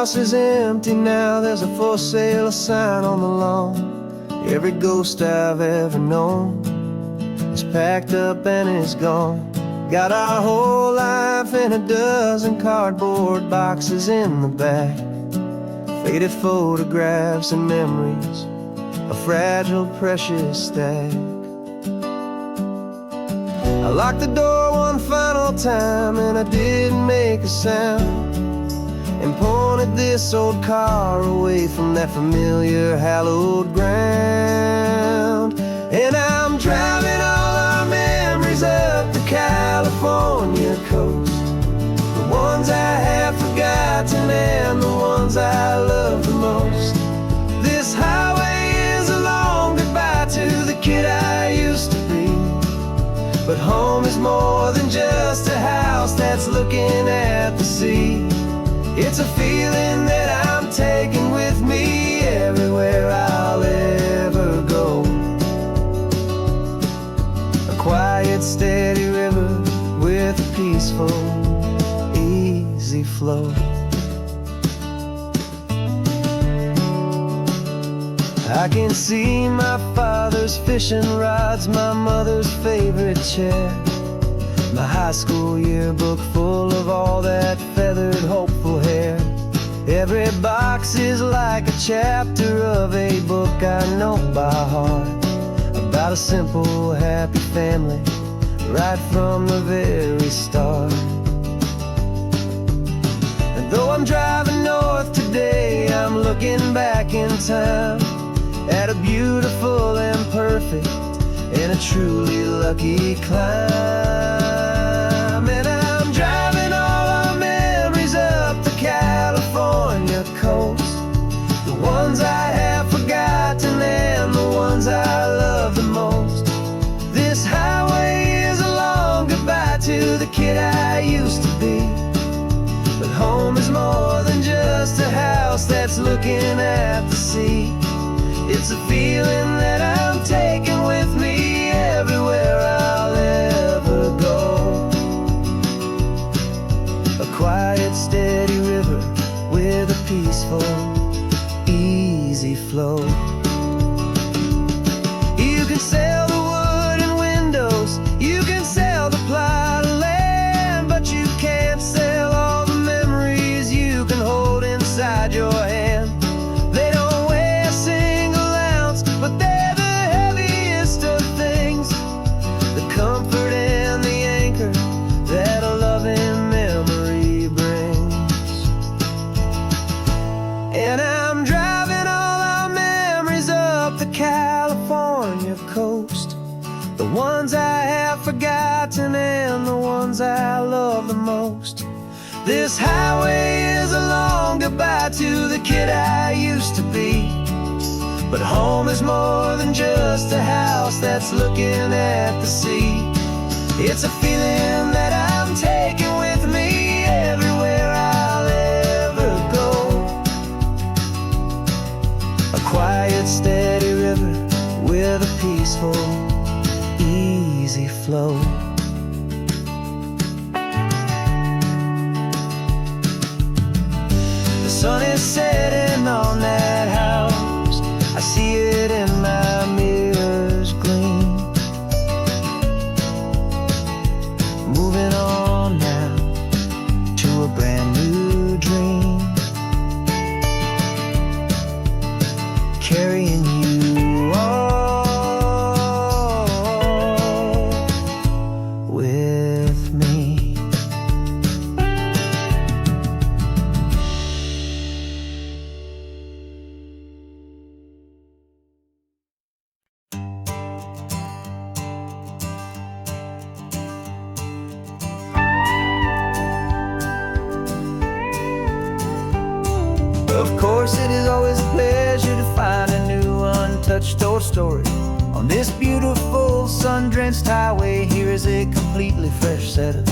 house is empty now, there's a for sale sign on the lawn. Every ghost I've ever known is packed up and is gone. Got our whole life in a dozen cardboard boxes in the back. Faded photographs and memories, a fragile, precious stack. I locked the door one final time and I didn't make a sound, and pointed this old car away from that familiar hallowed ground. And I'm driving all our memories up the California coast, the ones I have forgotten and the ones I love the most. This highway is a long goodbye to the kid I used to be, but home is more than just a house that's looking at the sea. It's a feeling that I'm taking with me everywhere I'll ever go. A quiet, steady river with a peaceful, easy flow. I can see my father's fishing rods, my mother's favorite chair, my high school yearbook full of all that feathered, hopeful hair. Every box is like a chapter of a book I know by heart, about a simple, happy family right from the very start. And though I'm driving north today, I'm looking back in time at a beautiful and perfect and a truly lucky climb. And I'm driving all our memories up the California coast, the ones I have forgotten and the ones I love the most. This highway is a long goodbye to the kid I used to be, but home is more than just a house that's looking at the sea. It's a feeling that I'm taking with me everywhere I'll ever go. A quiet, steady river with a peaceful, easy flow. You can sell the wood and windows, you can sell the plot of land, but you can't sell all the memories you can hold inside your hand. They don't weigh a single ounce, but they're the heaviest of things, the comfort and the anchor that a loving memory brings. And I'm driving all our memories up the California coast, the ones I have forgotten and the ones I love the most. This highway is a long goodbye to the kid I used to be, but home is more than just a house that's looking at the sea. It's a feeling that I'm taking with me everywhere I'll ever go. A quiet, steady river with a peaceful, easy flow. The sun is setting on that house, I see it in my mirror's gleam. Moving on now to a brand new dream, carrying you all with me. Of course, it is always a pleasure to find a new untouched old story. On this beautiful sun-drenched highway, here is a completely fresh set of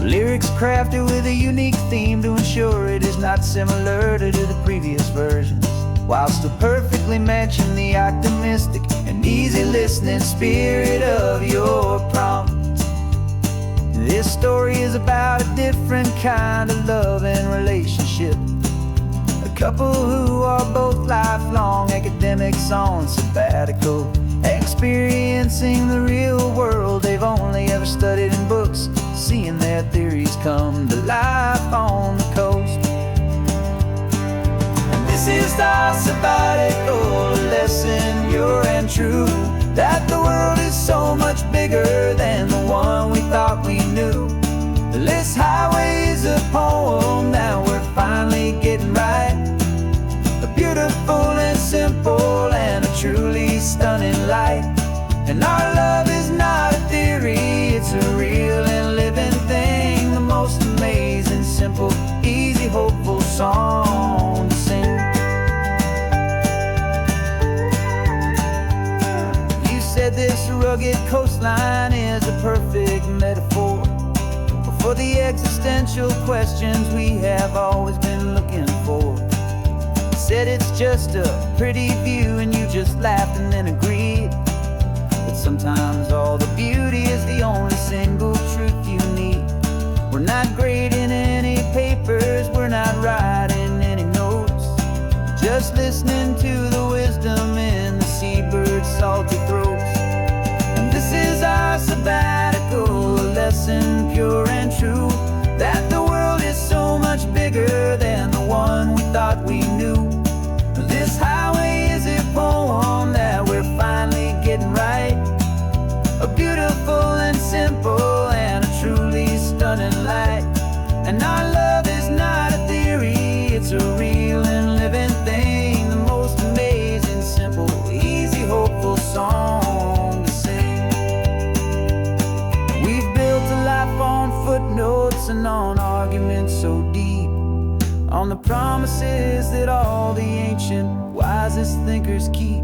lyrics crafted with a unique theme to ensure it is not similar to the previous versions, while still perfectly matching the optimistic and easy listening spirit of your prompt. This story is about a different kind of love and relationship, couple who are both lifelong academics on sabbatical, experiencing the real world they've only ever studied in books, seeing their theories come to life on the coast. And this is our sabbatical, a lesson pure and true, that the world is so much bigger than the one we thought we knew. This highway is a poem that we're finally getting right, a beautiful and simple and a truly stunning light. And our love is not a theory, it's a real and living thing, the most amazing, simple, easy, hopeful song to sing. You said this rugged coastline is a perfect metaphor for the existential questions we have always been looking for. Said it's just a pretty view and you just laughed and then agreed that sometimes all the beauty is the only single truth you need. We're not grading any papers, we're not writing any notes, just listening to the wisdom in the seabird's salty throats. And this is our sabbatical, a lesson pure and true, that the world is so much bigger than the one we thought we knew. This highway is a poem that we're finally getting right, a beautiful and simple and a truly stunning light. And our love is not a theory, it's a real and living thing, the most amazing, simple, easy, hopeful song to sing. We've built a life on footnotes and on arguments so deep, on the promises that all the ancient, wisest thinkers keep.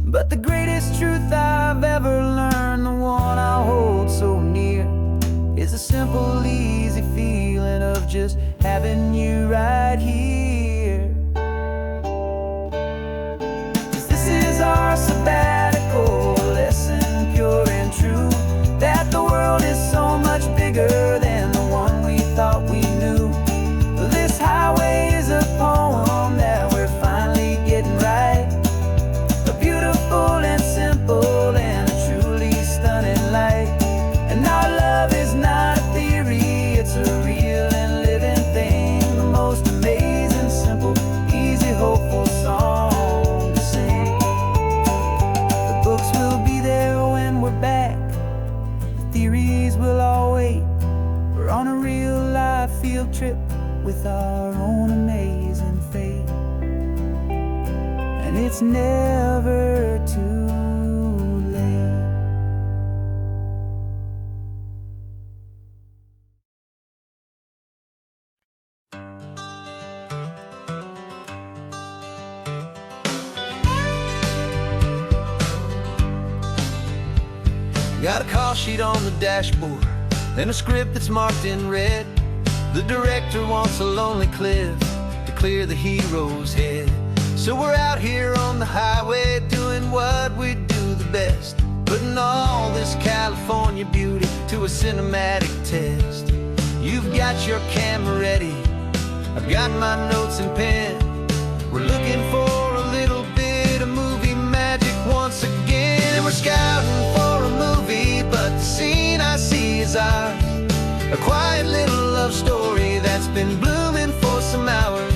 But the greatest truth I've ever learned, the one I hold so near, is a simple, easy feeling of just having you right here. 'Cause this is our sabbatical, lesson pure and true, that the world is so much bigger than the one we thought we knew. This highway is a poem that we're finally getting right, a beautiful and simple and a truly stunning light. And our love is not a theory, it's a real and living thing, the most amazing, simple, easy, hopeful song to sing. The books will be there when we're back, the theories will all wait. We're on a real life field trip with our own amazing fate, and it's never too late. Got a call sheet on the dashboard and a script that's marked in red. The director wants a lonely cliff to clear the hero's head. So we're out here on the highway doing what we do the best, putting all this California beauty to a cinematic test. You've got your camera ready, I've got my notes and pen. We're looking for a little bit of movie magic once again. And we're scouting for a movie, but the scene I see is ours, a quiet little love story that's been blooming for some hours.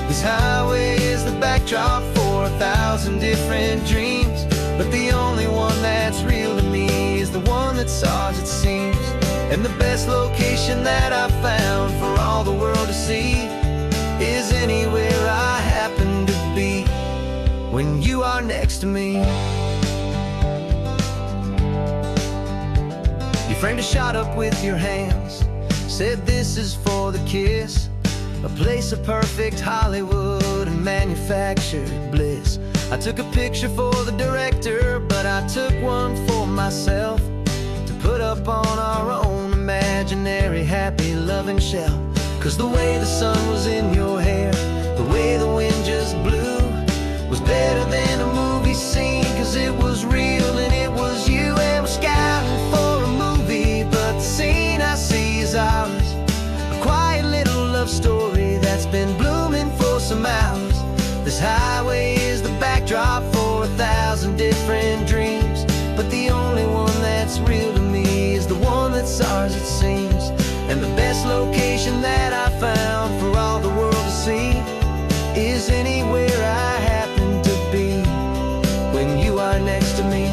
This highway is the backdrop for 1,000 different dreams, but the only one that's real to me is the one that's ours, it seems. And the best location that I've found for all the world to see is anywhere I happen to be when you are next to me. You framed a shot up with your hands, said this is for the kiss, a place of perfect Hollywood and manufactured bliss. I took a picture for the director, but I took one for myself to put up on our own imaginary happy loving shelf. 'Cause the way the sun was in your hair, the way the wind just blew, was better than a movie scene, 'cause it was real and it was you. And we're scouting for a movie, but the scene I see is ours, a quiet little love story that's been blooming for some hours. highway is the backdrop for 1,000 different dreams, but the only one that's real to me is the one that's ours, it seems. And the best location that I found for all the world to see is anywhere I happen to be when you are next to me.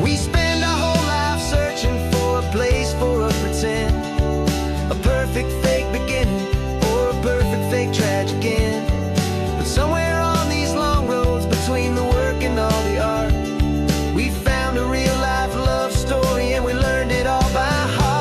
We spend our whole life searching for a place for a pretend, a perfect fake beginning or a perfect fake tragic end. But somewhere on these long roads between the work and all the art, we found a real life love story, and we learned it all by heart.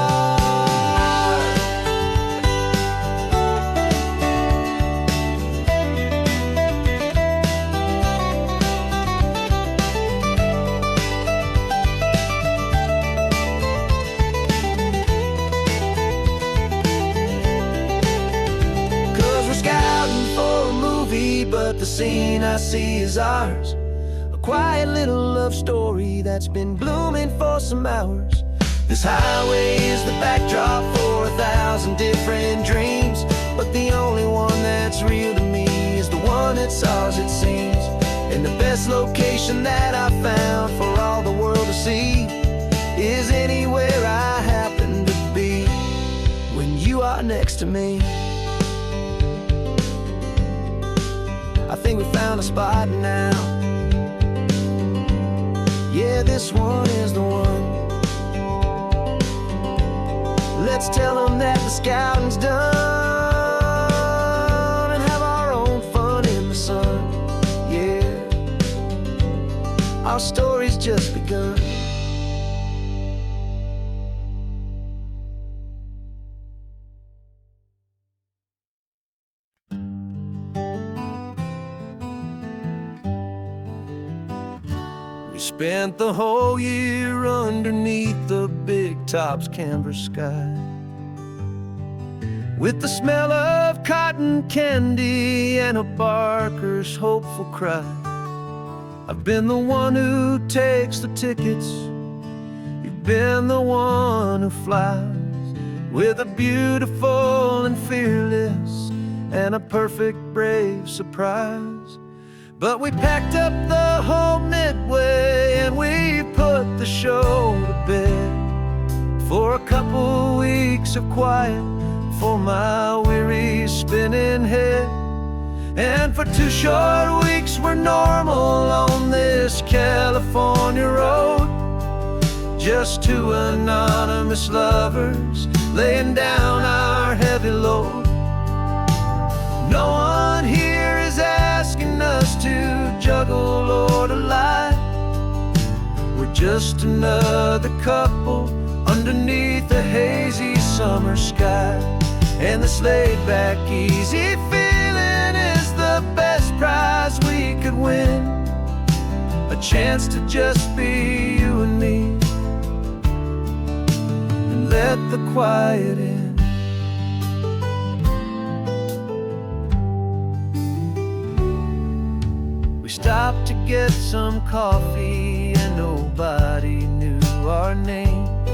'Cause we're scouting for a movie, but the scene I see is ours. A quiet little love story that's been blooming for some hours. This highway is the backdrop for 1,000 different dreams, but the only one that's real to me is the one that's ours, it seems. And the best location that I found for all the world to see is anywhere I happen to be when you are next to me. I think we found a spot now. Yeah, this one is the one. Let's tell them that the scouting's done and have our own fun in the sun. Yeah, our story's just begun. We spent the whole year underneath the big top's canvas sky, with the smell of cotton candy and a barker's hopeful cry. I've been the one who takes the tickets, you've been the one who flies, with a beautiful and fearless and a perfect brave surprise. But we packed up the whole Midway and we put the show to bed for a couple weeks of quiet for my weary spinning head. And for 2 short weeks we're normal on this California road, just 2 anonymous lovers laying down our heavy load. No one here is asking us to juggle or to lie. We're just another couple underneath the hazy summer sky. And this laid-back, easy feeling is the best prize we could win, a chance to just be you and me, and let the quiet in. Stopped to get some coffee and nobody knew our names.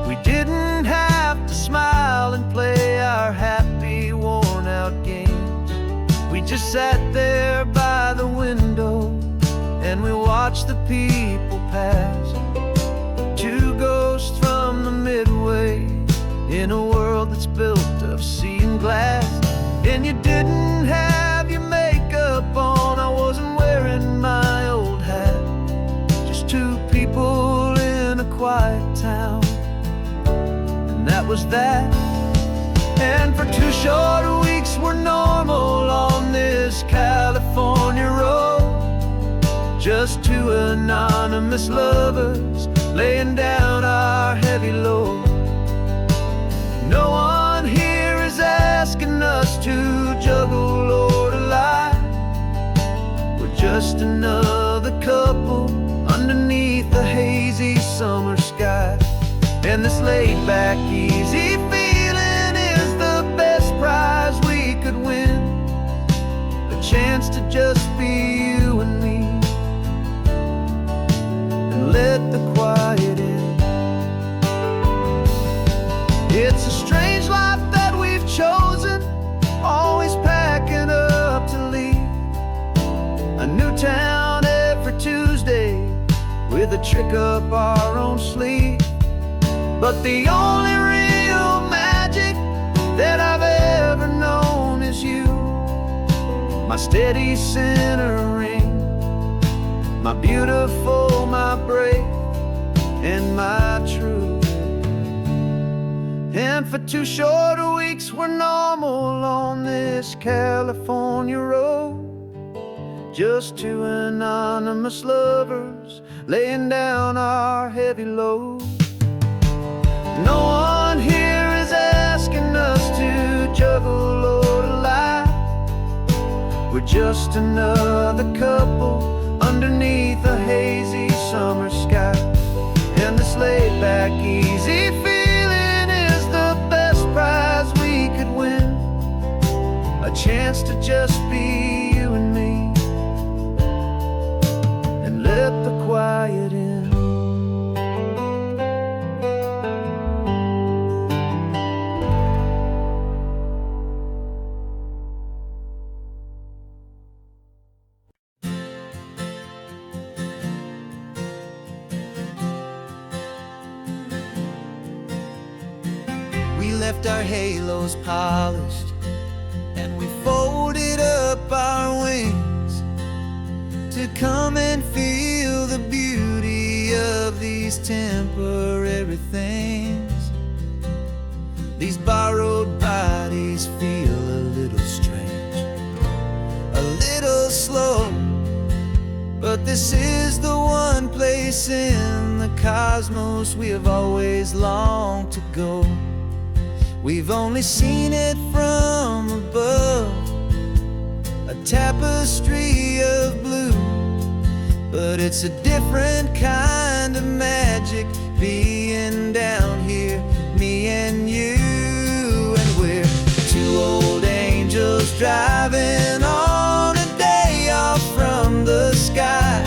We didn't have to smile and play our happy worn out games. We just sat there by the window and we watched the people pass, 2 ghosts from the Midway in a world that's built of sea and glass. And you didn't have your makeup on, I wasn't wearing my old hat, just 2 people in a quiet town, and that was that. And for 2 short weeks we're normal on this California road, just 2 anonymous lovers laying down our heavy load. No one here is asking us to juggle or to lie. We're just another couple underneath the hazy summer sky. And this laid-back, easy feeling is the best prize we could win, a chance to just be you and me, and let the quiet in. It's a strange life that we've chosen, always packing up with a trick up our own sleeve. But the only real magic that I've ever known is you, my steady centering, my beautiful, my brave, and my true. And for 2 short weeks we're normal on this California road, just 2 anonymous lovers laying down our heavy load. No one here is asking us to juggle or to lie. We're just another couple underneath a hazy summer sky. And this laid-back, easy feeling is the best prize we could win, a chance to just be you and me, and let the quiet in. We left our halos polished, and we folded up our wings to come and feel the beauty of these temporary things. These borrowed bodies feel a little strange, a little slow, but this is the one place in the cosmos we have always longed to go. We've only seen it from above, a tapestry of blue, but it's a different kind of magic being down here, me and you. And we're 2 old angels driving on a day off from the sky,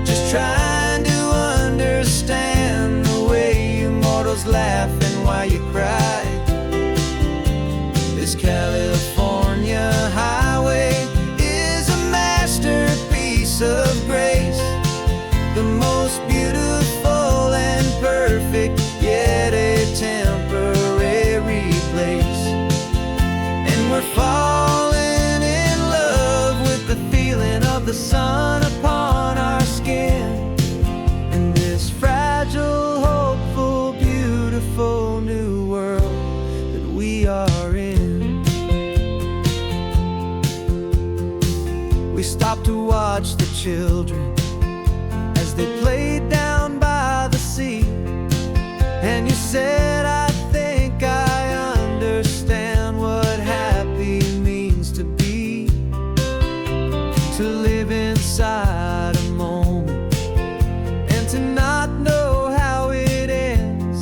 just trying to understand the way you mortals laugh and why you cry. This California highway is a masterpiece of grace, the most beautiful and perfect, yet a temporary place. And we're falling in love with the feeling of the sun upon our skin, in this fragile, hopeful, beautiful new world that we are in. We stopped to watch the children as they played down by the sea, and you said, I think I understand what happy means to be, to live inside a moment and to not know how it ends,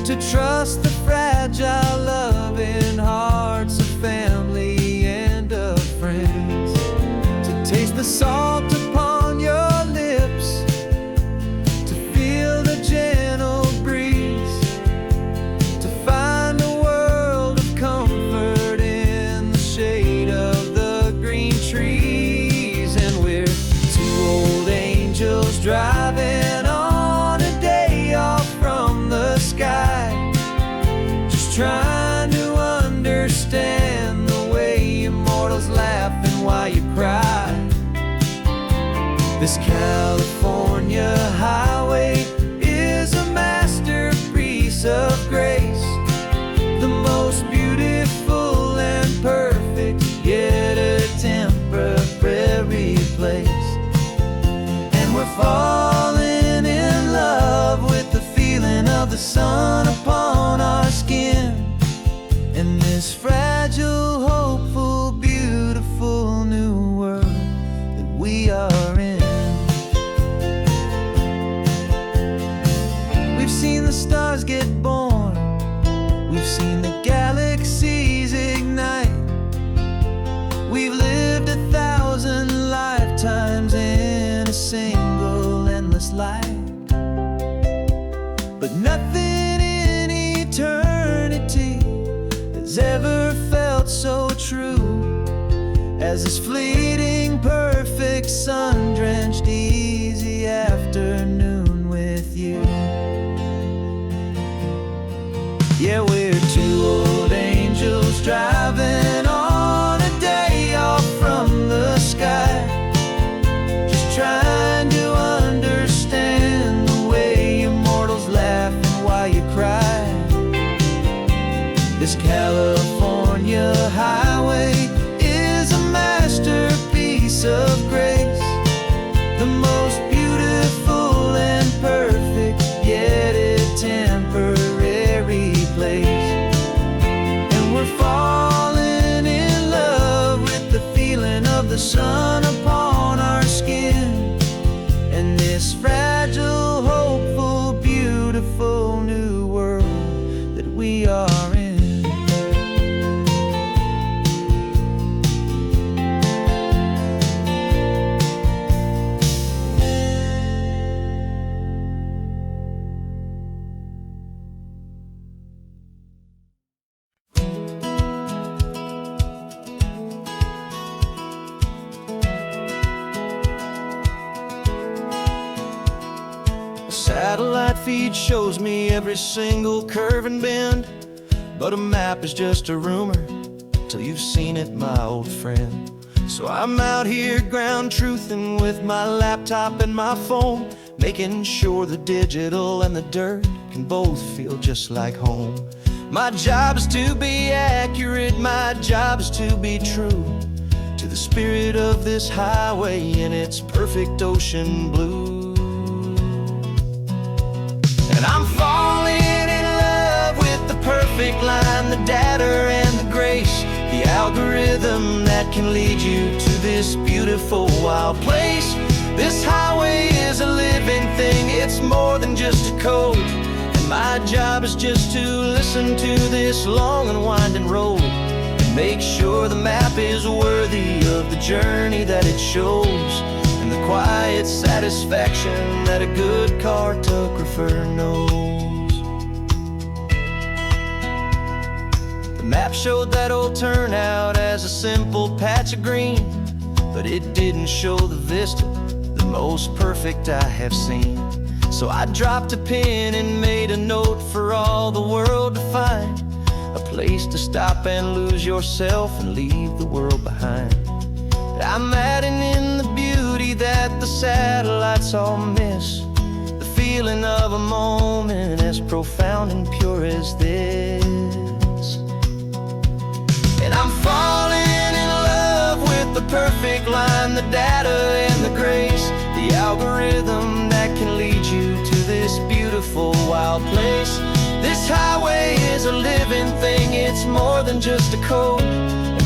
to trust the fragile loving hearts of family and of friends, to taste the salt upon your lips, to feel the gentle breeze, to find a world of comfort in the shade of the green trees. And we're 2 old angels driving on a day off from the sky, just trying to understand the way immortals laugh and why you cry. This California highway is a masterpiece of grace, the most beautiful and perfect, yet a temporary place. And we're falling in love with the feeling of the sun upon our skin, in this fragile, hopeful, beautiful new world that we are in. We've seen the stars get born, we've seen the galaxies ignite, we've lived 1,000 lifetimes in a single endless life. But nothing in eternity has ever felt so true as this fleeting, perfect, sun-drenched, easy the sun upon our skin, and this fragile, hopeful, beautiful new world that we are in. Satellite feed shows me every single curve and bend, but a map is just a rumor till you've seen it, my old friend. So I'm out here ground truthing with my laptop and my phone, making sure the digital and the dirt can both feel just like home. My job is to be accurate, my job is to be true to the spirit of this highway in its perfect ocean blue. And I'm falling in love with the perfect line, the data and the grace, the algorithm that can lead you to this beautiful wild place. This highway is a living thing, it's more than just a code. And my job is just to listen to this long and winding road and make sure the map is worthy of the journey that it shows, and the quiet satisfaction that a good cartographer knows. The map showed that old turnout as a simple patch of green, but it didn't show the vista, the most perfect I have seen. So I dropped a pin and made a note for all the world to find, a place to stop and lose yourself and leave the world behind. I'm adding in the beauty that the satellites all miss, the feeling of a moment as profound and pure as this. And I'm falling in love with the perfect line, the data and the grace, the algorithm that can lead you to this beautiful wild place. This highway is a living thing, it's more than just a code.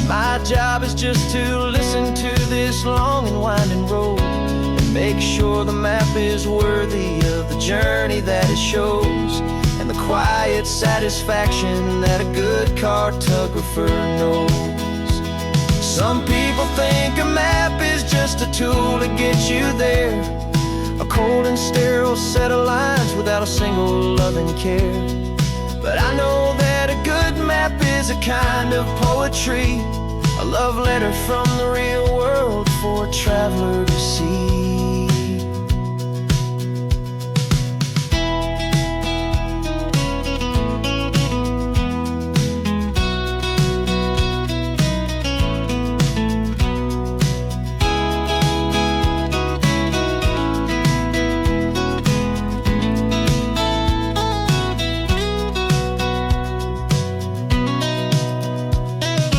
My job is just to listen to this long and winding road and make sure the map is worthy of the journey that it shows, and the quiet satisfaction that a good cartographer knows. Some people think a map is just a tool to get you there, a cold and sterile set of lines without a single loving care. But I know that a good map is a kind of poetry, a love letter from the real world for a traveler to see.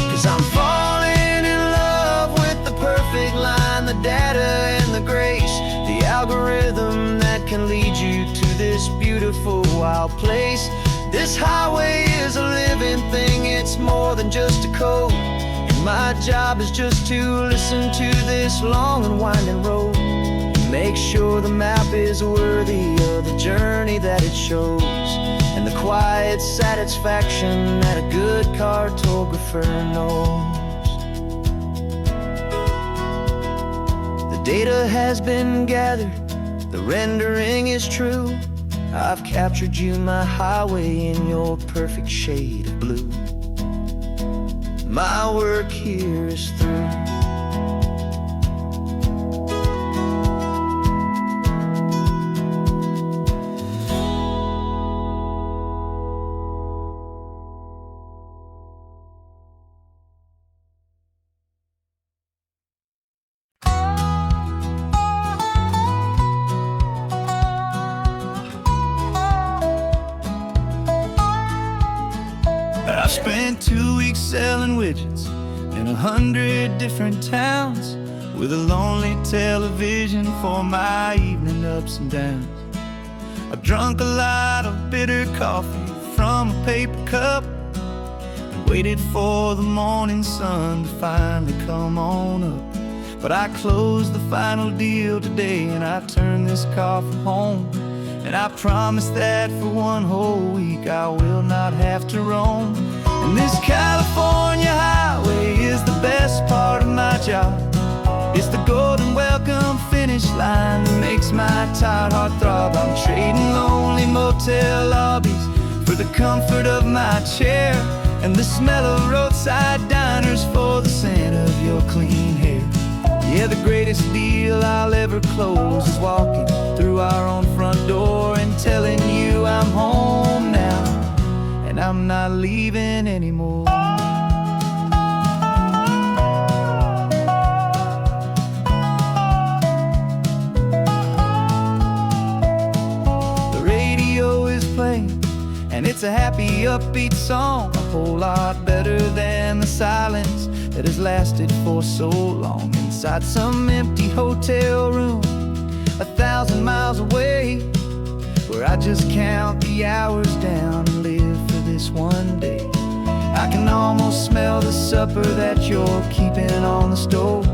'Cause I'm falling in love with the perfect line, the data and the grace, the algorithm that can lead you to this beautiful wild place. This highway is a living thing, it's more than just a code. And my job is just to listen to this long and winding road, make sure the map is worthy of the journey that it shows, and the quiet satisfaction that a good cartographer knows. The data has been gathered, the rendering is true. I've captured you, my highway, in your perfect shade of blue. My work here is through. I spent 2 weeks selling widgets in 100 different towns, with a lonely television for my evening ups and downs. I drunk a lot of bitter coffee from a paper cup and waited for the morning sun to finally come on up. But I closed the final deal today, and I turned this car for home. And I promise that for one whole week I will not have to roam. And this California highway is the best part of my job. It's the golden welcome finish line that makes my tired heart throb. I'm trading lonely motel lobbies for the comfort of my chair, and the smell of roadside diners for the scent of your clean hair. Yeah, the greatest deal I'll ever close is walking through our own front door and telling you I'm home now, and I'm not leaving anymore. The radio is playing, and it's a happy, upbeat song, a whole lot better than the silence that has lasted for so long. Inside some empty hotel room 1,000 miles away, where I just count the hours down and live for this one day. I can almost smell the supper that you're keeping on the stove,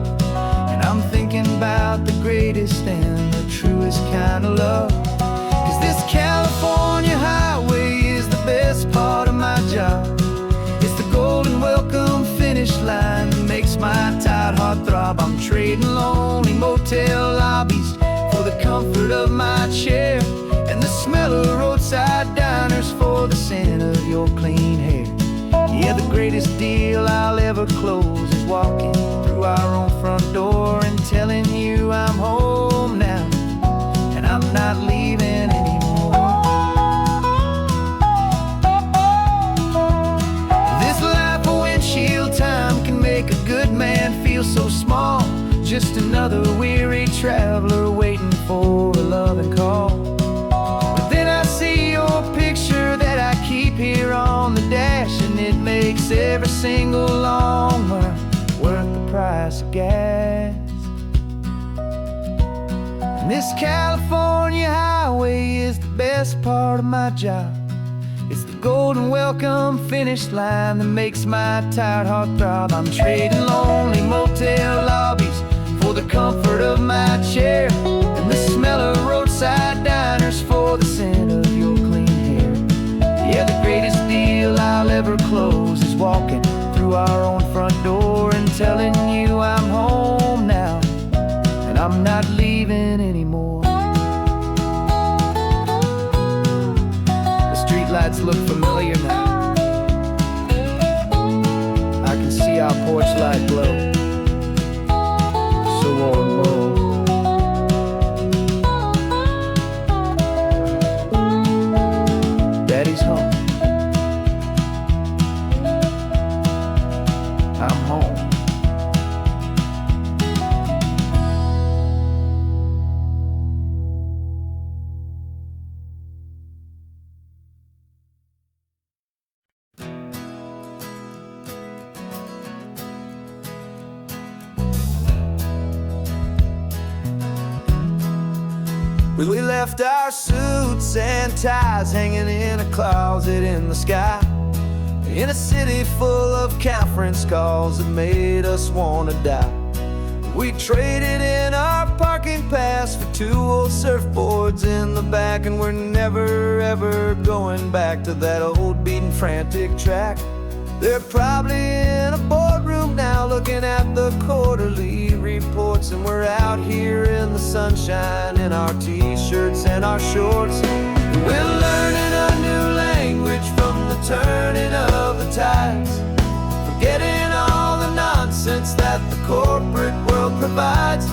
and I'm thinking about the greatest and the truest kind of love. 'Cause this California highway is the best part of my job. It's the golden welcome finish line that makes my tired heart throb. I'm trading lonely motel lobbies for the comfort of my chair, and the smell of roadside diners for the scent of your clean hair. Yeah, the greatest deal I'll ever close is walking through our own front door and telling you I'm home now, and I'm not leaving anymore. This life of windshield time can make a good man feel so small, just another weary traveler waiting for a loving call. But then I see your picture that I keep here on the dash, and it makes every single long mile worth the price of gas. And this California highway is the best part of my job. It's the golden welcome finish line that makes my tired heart throb. I'm trading lonely motel lobbies for the comfort of my chair, and the smell of roadside diners for the scent of your clean hair. Yeah, the greatest deal I'll ever close is walking through our own front door and telling you I'm home now, and I'm not leaving anymore. The streetlights look familiar now. I can see our porch light glow, so warm, low. Daddy's home. I'm home. We left our suits and ties hanging in a closet in the sky, in a city full of conference calls that made us wanna die. We traded in our parking pass for 2 old surfboards in the back, and we're never ever going back to that old beaten frantic track. They're probably in a boardroom now looking at the quarterly reports, and we're out here in the sunshine in our t-shirts and our shorts. We're learning a new language from the turning of the tides, forgetting all the nonsense that the corporate world provides.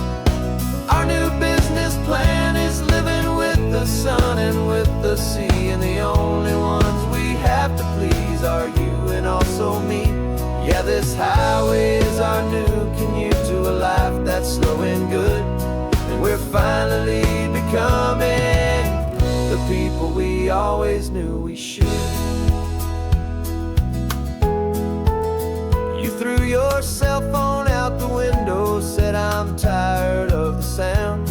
Our new business plan is living with the sun and with the sea, and the only ones we have to please are you and also me. Yeah, this highway is our new commute to a life that's slow and good, and we're finally becoming the people we always knew we should. You threw your cell phone out the window, said I'm tired of the sound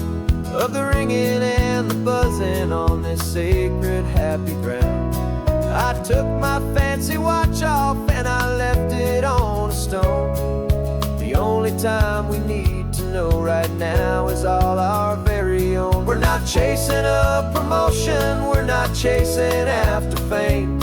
of the ringing and the buzzing on this sacred happy ground. I took my fancy watch off and I left it on a stone. The only time we need to know right now is all our very own. We're not chasing a promotion, we're not chasing after fame.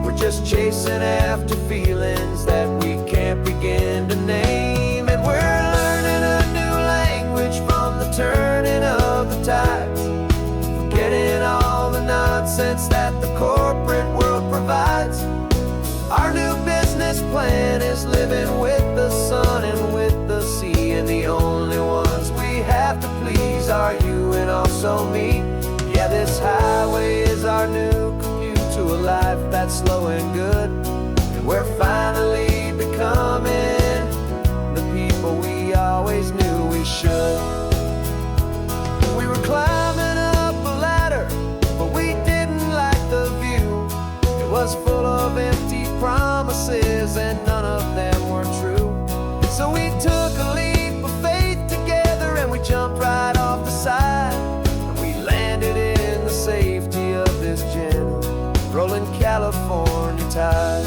We're just chasing after feelings that we can't begin to name. And we're learning a new language from the turning of the tides, forgetting all the nonsense that the corporate world provides. Our new business plan is living with the sun and with the sea, and the only ones we have to please are you and also me. Yeah, this highway is our new commute to a life that's slow and good, and we're finally becoming the people we always knew we should. We were climbing up a ladder, but we didn't like the view. It was full of empty promises and none of them were true. So we took a leap of faith together and we jumped right off the side, and we landed in the safety of this gentle rolling California tide.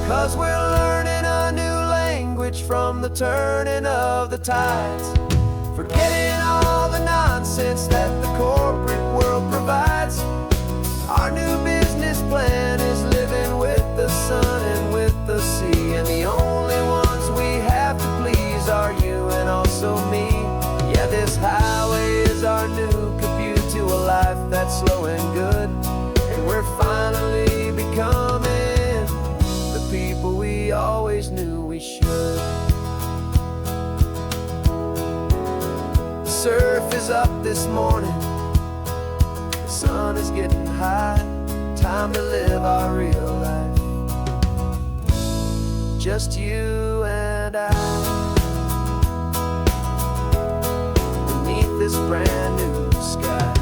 'Cause we're learning a new language from the turning of the tides, forgetting all the nonsense that the corporate world provides. Our new business plan is living with the sun and with the sea, and the only ones we have to please are you and also me. Yeah, this highway is our new commute to a life that's slow and good, and we're finally becoming the people we always knew we should. The surf is up this morning, the sun is getting high, time to live our real life, just you and I, beneath this brand new sky.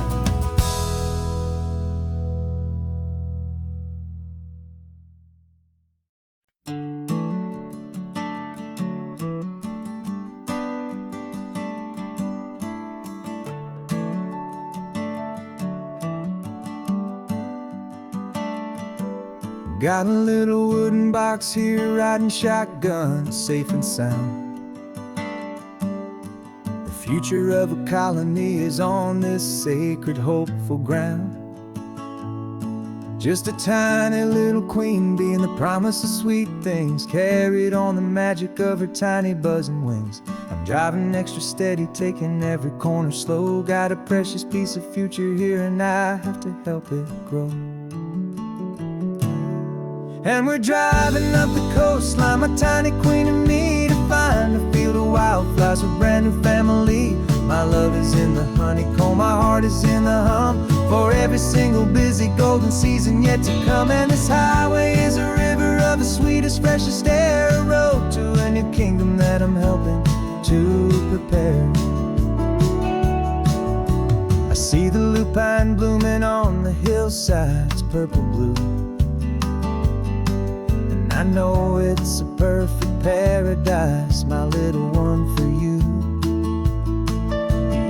Got a little wooden box here, riding shotgun, safe and sound. The future of a colony is on this sacred, hopeful ground. Just a tiny little queen bee and the promise of sweet things, carried on the magic of her tiny buzzing wings. I'm driving extra steady, taking every corner slow. Got a precious piece of future here and I have to help it grow. And we're driving up the coastline, my tiny queen and me, to find a field of wildflowers, a brand new family. My love is in the honeycomb, my heart is in the hum, for every single busy golden season yet to come. And this highway is a river of the sweetest, freshest air, a road to a new kingdom that I'm helping to prepare. I see the lupine blooming on the hillsides, purple blue, I know it's a perfect paradise, my little one, for you.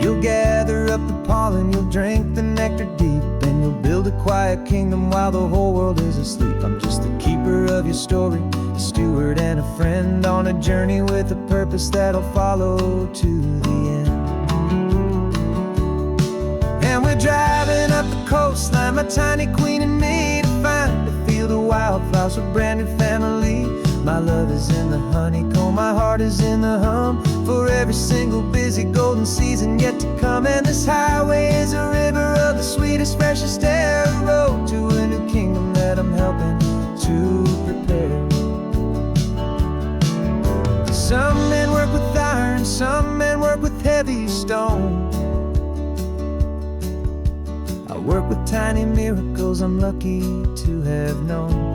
You'll gather up the pollen, you'll drink the nectar deep, and you'll build a quiet kingdom while the whole world is asleep. I'm just the keeper of your story, a steward and a friend, on a journey with a purpose that'll follow to the end. And we're driving up the coastline, my tiny queen and me, to find a field of wildflowers, a brand new family. My love is in the honeycomb, my heart is in the hum, for every single busy golden season yet to come. And this highway is a river of the sweetest, freshest air, a road to a new kingdom that I'm helping to prepare. Some men work with iron, some men work with heavy stone. I work with tiny miracles I'm lucky to have known.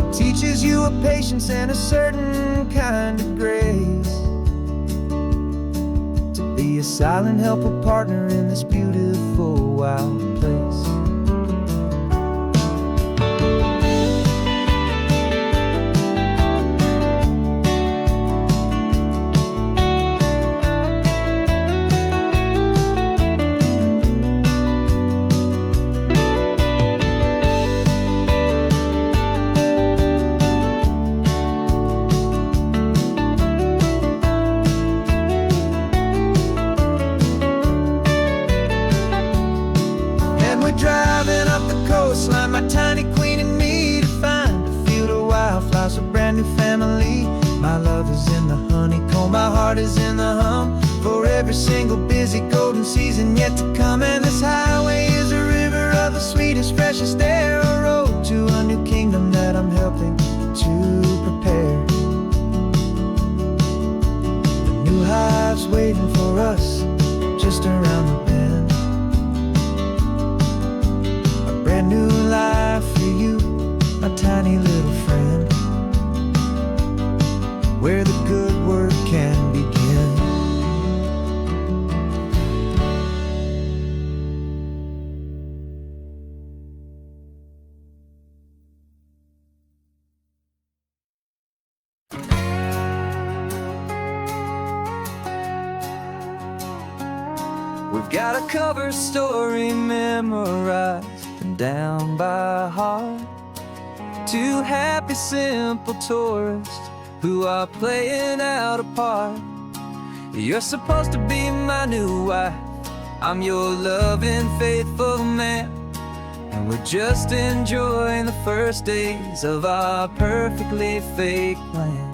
It teaches you a patience and a certain kind of grace, to be a silent, helpful partner in this beautiful, wild place. every single busy golden season yet to come. And this highway is a river of the sweetest, freshest air, a road to a new kingdom that I'm helping to prepare. The new hive's waiting for us just around the bend. A brand new life for you, my tiny little friend, where the good work can begin. We've got a cover story memorized and down by heart. Two happy, simple tourists who are playing out a part. You're supposed to be my new wife, I'm your loving, faithful man, and we're just enjoying the first days of our perfectly fake plan.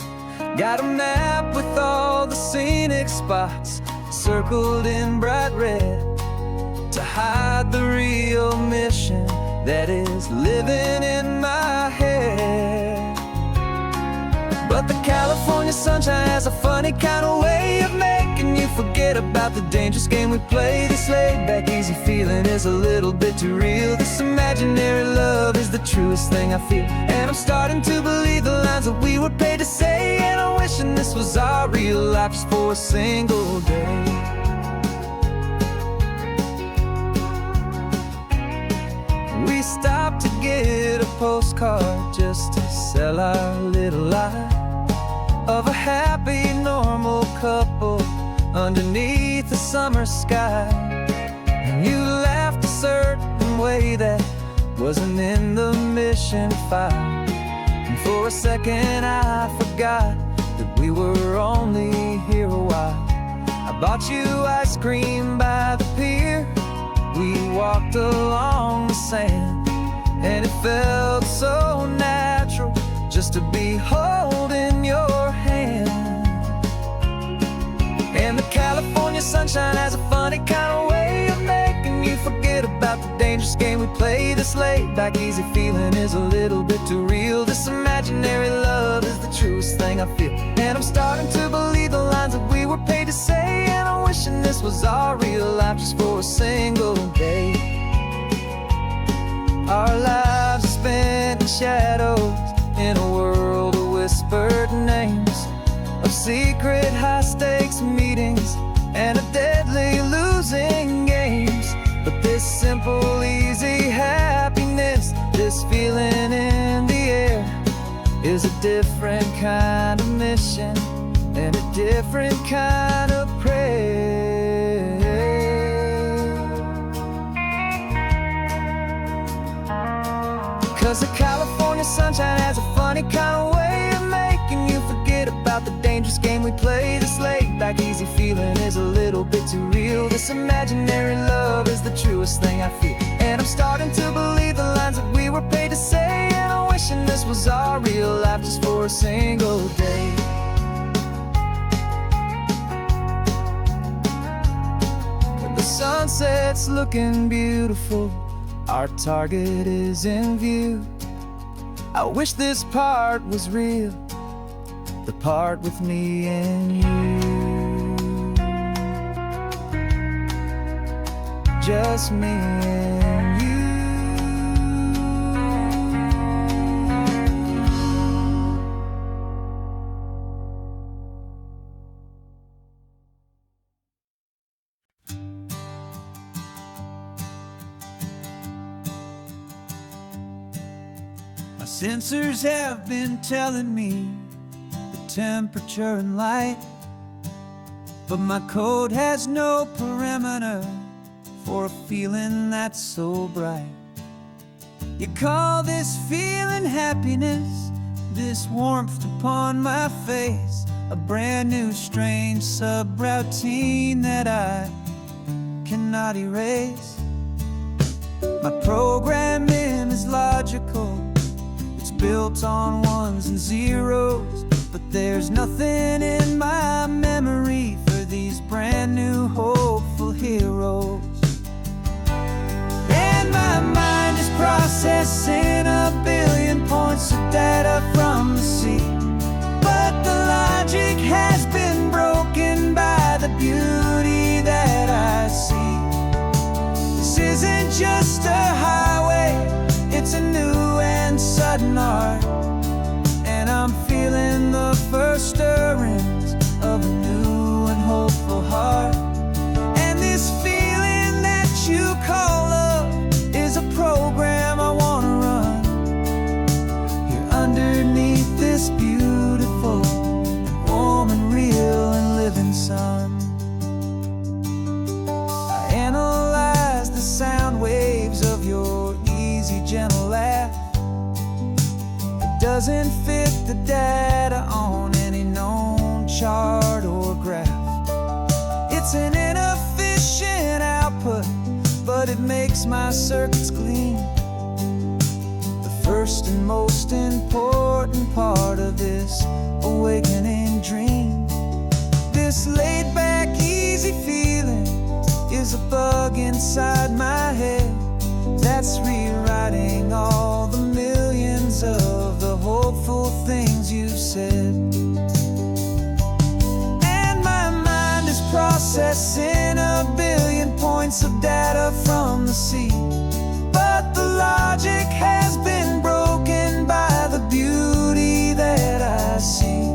Got a map with all the scenic spots circled in bright red to hide the real mission that is living in my head. But the California sunshine has a funny kind of way of making you forget about the dangerous game we play. This laid-back, easy feeling is a little bit too real. This imaginary love is the truest thing I feel, and I'm starting to believe the lines that we were paid to say. And I'm wishing this was our real life just for a single day. We stopped to get a postcard just to sell our little lie of a happy, normal couple underneath the summer sky. And you laughed a certain way that wasn't in the mission file, and for a second I forgot that we were only here a while. I bought you ice cream by the pier, we walked along the sand, and it felt so natural just to be holding your hand. And the California sunshine has a funny kind of way of making you forget about the dangerous game we play. This laid-back, easy feeling is a little bit too real. This imaginary love is the truest thing I feel, and I'm starting to believe the lines that we were paid to say. And I'm wishing this was our real life just for a single day. Our lives are spent in shadows in a world of whispered names, of secret high-stakes meetings and a deadly losing games. But this simple, easy happiness, this feeling in the air, is a different kind of mission and a different kind of prayer. 'Cause the California sunshine has a funny kind of way of making you forget about the dangerous game we play. This laid-back, easy feeling is a little bit too real. This imaginary love is the truest thing I feel, and I'm starting to believe the lines that we were paid to say. And I'm wishing this was our real life just for a single day. When the sunset's looking beautiful, our target is in view. I wish this part was real, the part with me and you. Just me and you. My sensors have been telling me the temperature and light, but my code has no perimeter for a feeling that's so bright. You call this feeling happiness, this warmth upon my face, a brand new strange subroutine that I cannot erase. My programming is logical, it's built on ones and zeros, but there's nothing in my memory for these these brand new hopeful heroes. And my mind is processing a billion points of data from the sea, but the logic has been broken by the beauty that I see. This isn't just a highway, it's a new and sudden art, and I'm feeling the first stirrings of a new and hopeful heart. And this feeling that you call love is a program I wanna run here underneath this beautiful, warm and real and living sun. I analyze the sound waves of your easy, gentle laugh. It doesn't fit the data on any known chart or graph. It's an inefficient output, but it makes my circuits clean. The first and most important part of this awakening dream. This laid-back, easy feeling is a bug inside my head that's rewriting all the millions of the hopeful things you've said. And my mind is processing a billion points of data from the sea, but the logic has been broken by the beauty that I see.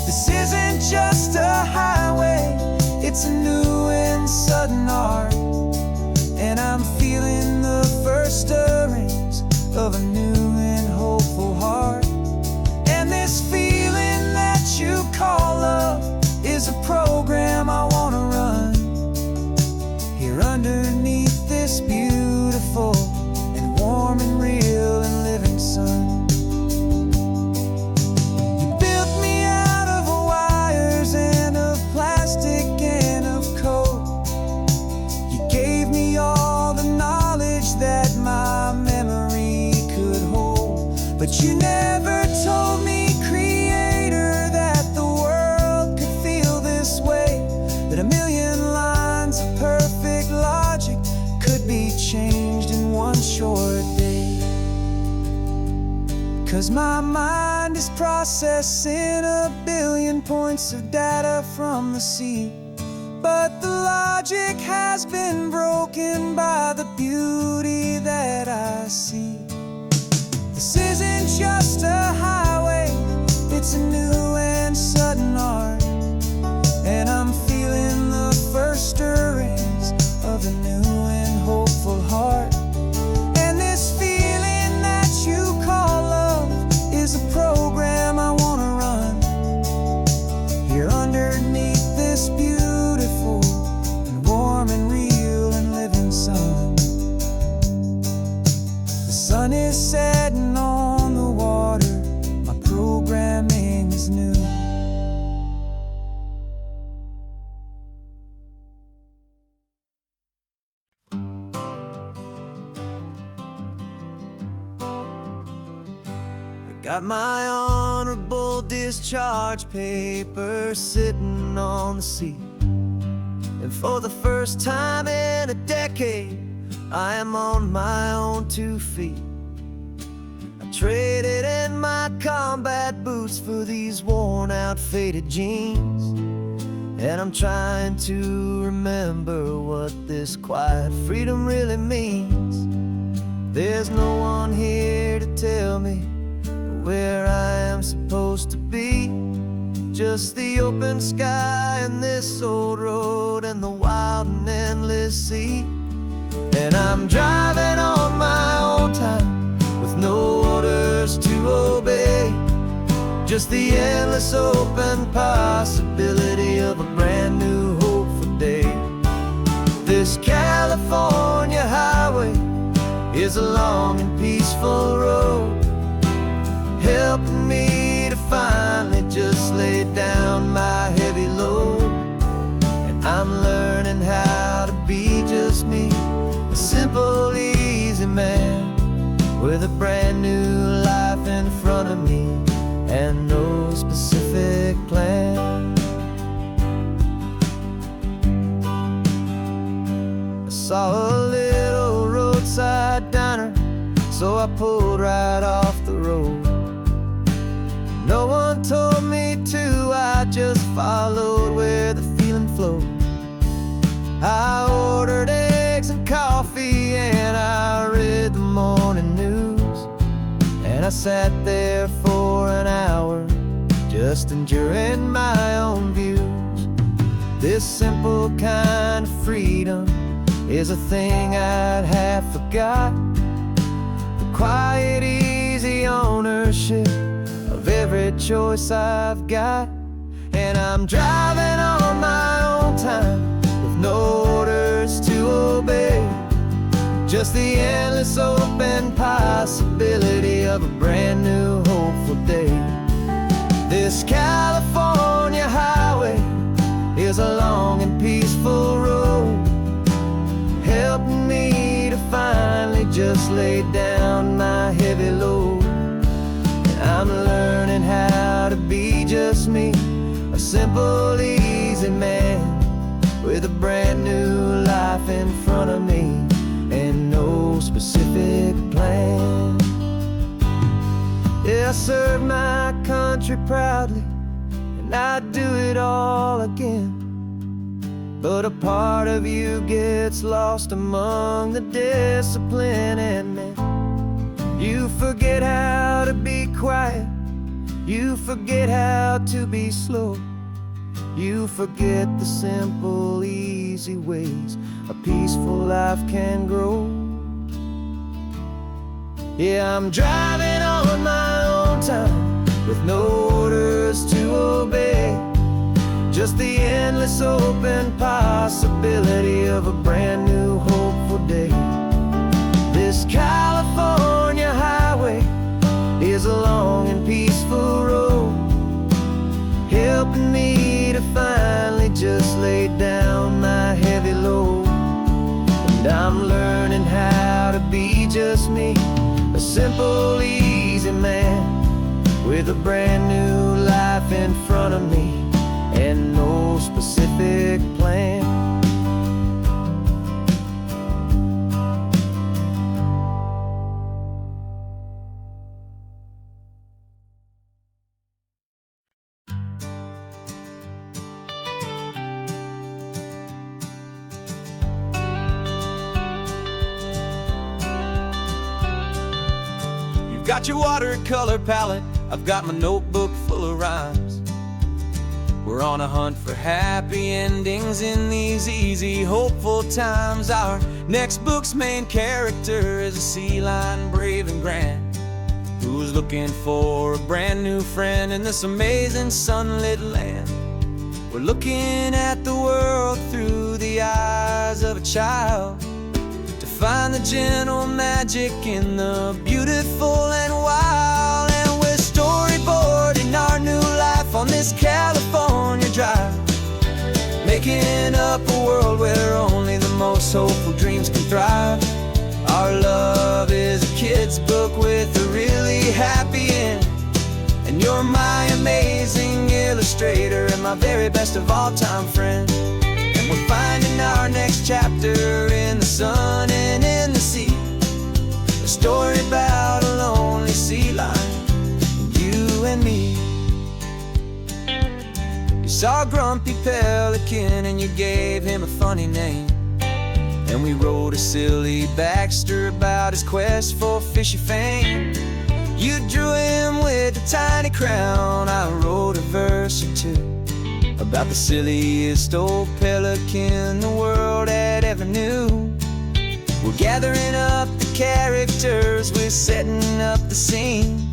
This isn't just a highway, it's a new and sudden art, and I'm feeling the first stirrings of a new and hopeful heart. And this feeling that you call love is a program I wanna run here underneath this beautiful and warm and real and living sun. You built me out of wires and of plastic and of code. You gave me all the knowledge that my memory could hold, but you never told me, Creator, that the world could feel this way, that a million lines of perfect logic could be changed in one short day. 'Cause my mind is processing a billion points of data from the sea, but the logic has been broken by the beauty that I see. This isn't just a highway, it's a new and sudden art, and I'm feeling the first stirrings of a new and hopeful heart. And this feeling that you call love is a program I wanna run here underneath this beautiful and warm and real and living sun. The sun is setting on the water, my programming is new. Got my honorable discharge paper sitting on the seat, and for the first time in a decade, I am on my own 2 feet. I traded in my combat boots for these worn out faded jeans, and I'm trying to remember what this quiet freedom really means. There's no one here to tell me where I am supposed to be, just the open sky and this old road and the wild and endless sea. And I'm driving on my own time with no orders to obey, just the endless open possibility of a brand new hopeful day. This California highway is a long and peaceful road, helping me to finally just lay down my heavy load. And I'm learning how to be just me, a simple, easy man with a brand new life in front of me and no specific plan. I pulled right off the road. No one told me to, I just followed where the feeling flowed. I ordered eggs and coffee and I read the morning news. And I sat there for an hour, just enduring my own views. This simple kind of freedom is a thing I'd have forgot. The quiet, easy ownership of every choice I've got. And I'm driving on my own time with no orders to obey, just the endless open possibility of a brand new hopeful day. This California highway is a long and peaceful road, helping me to finally just lay down my heavy load. And I'm learning how to be just me, a simple, easy man with a brand new life in front of me and no specific plan. Yeah, I serve my country proudly and I'd do it all again. But a part of you gets lost among the discipline and men. You forget how to be quiet, you forget how to be slow, you forget the simple, easy ways a peaceful life can grow. Yeah, I'm driving on my own time with no orders to obey, just the endless open possibility of a brand new hopeful day. This California highway is a long and peaceful road, helping me to finally just lay down my heavy load. And I'm learning how to be just me, a simple, easy man with a brand new life in front of me and no specific plan. You've got your watercolor palette, I've got my notebook full of rhymes. We're on a hunt for happy endings in these easy, hopeful times. Our next book's main character is a sea lion, brave and grand, who's looking for a brand new friend in this amazing sunlit land. We're looking at the world through the eyes of a child, to find the gentle magic in the beautiful and wild. And we're storyboarding our new life on this California drive, making up a world where only the most hopeful dreams can thrive. Our love is a kid's book with a really happy end, and you're my amazing illustrator and my very best of all time friend. And we're finding our next chapter in the sun and in the sea, a story about a lonely sea lion, you and me. You saw a grumpy pelican and you gave him a funny name, and we wrote a silly Baxter about his quest for fishy fame. You drew him with a tiny crown, I wrote a verse or two about the silliest old pelican the world had ever knew. We're gathering up the characters, we're setting up the scene,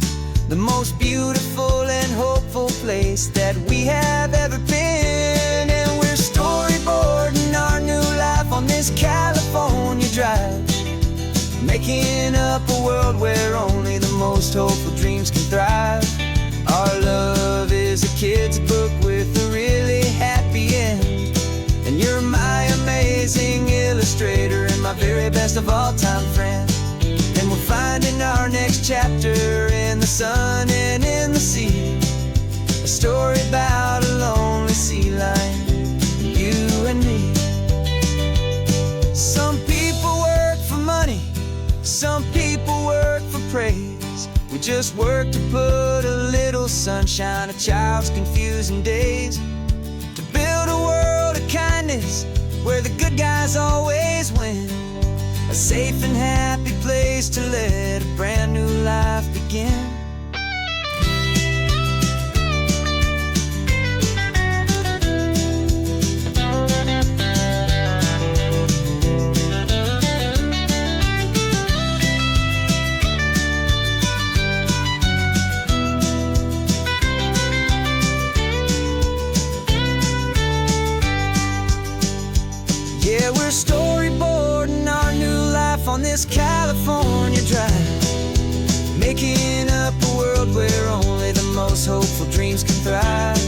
the most beautiful and hopeful place that we have ever been. And we're storyboarding our new life on this California drive, making up a world where only the most hopeful dreams can thrive. Our love is a kid's book with a really happy end, and you're my amazing illustrator and my very best of all time friend. And we're finding our next chapter in the sun and in the sea, a story about a lonely sea lion, you and me. Some people work for money, some people work for just work to put a little sunshine, a child's confusing days, to build a world of kindness where the good guys always win. A safe and happy place to let a brand new life begin. Yeah, we're storyboarding our new life on this California drive, making up a world where only the most hopeful dreams can thrive.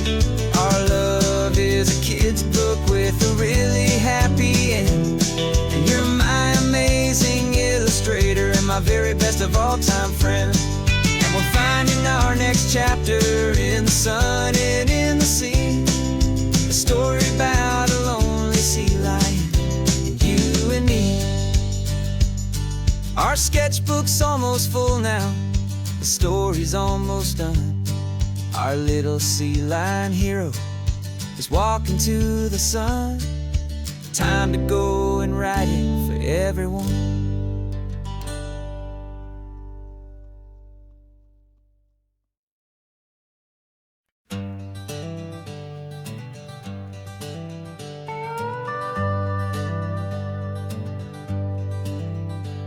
Our love is a kid's book with a really happy end, and you're my amazing illustrator and my very best of all-time friend. And we're finding our next chapter in the sun and in the sea, a story about a lonely sea lion, you and me. Our sketchbook's almost full now, the story's almost done. Our little sea lion hero is walking to the sun. Time to go and write it for everyone.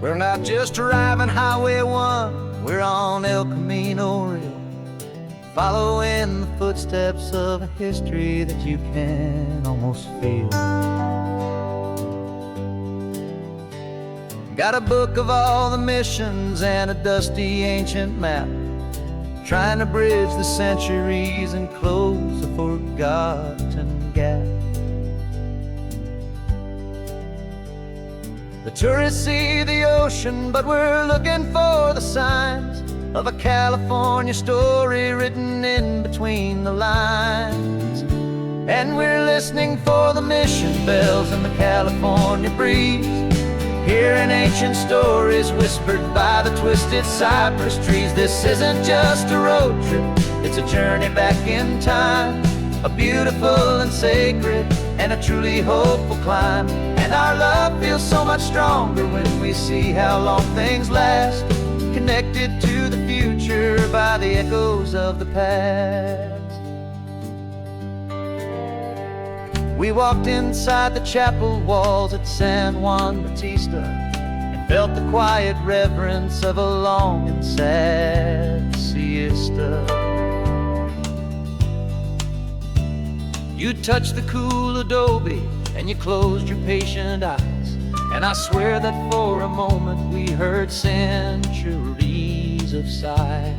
We're not just driving Highway 1, we're on El Camino Real, following the footsteps of a history that you can almost feel. Got a book of all the missions and a dusty ancient map, trying to bridge the centuries and close a forgotten gap. The tourists see the ocean, but we're looking for the signs of a California story written in between the lines. And we're listening for the mission bells in the California breeze, hearing ancient stories whispered by the twisted cypress trees. This isn't just a road trip, it's a journey back in time, a beautiful and sacred and a truly hopeful climb. And our love feels so much stronger when we see how long things last, connected to the future by the echoes of the past. We walked inside the chapel walls at San Juan Bautista and felt the quiet reverence of a long and sad siesta. You touched the cool adobe and you closed your patient eyes, and I swear that for a moment we heard centuries of sighs.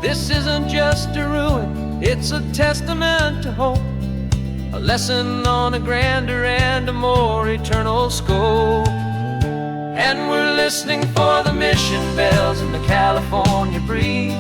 This isn't just a ruin, it's a testament to hope, a lesson on a grander and a more eternal scope. And we're listening for the mission bells in the California breeze,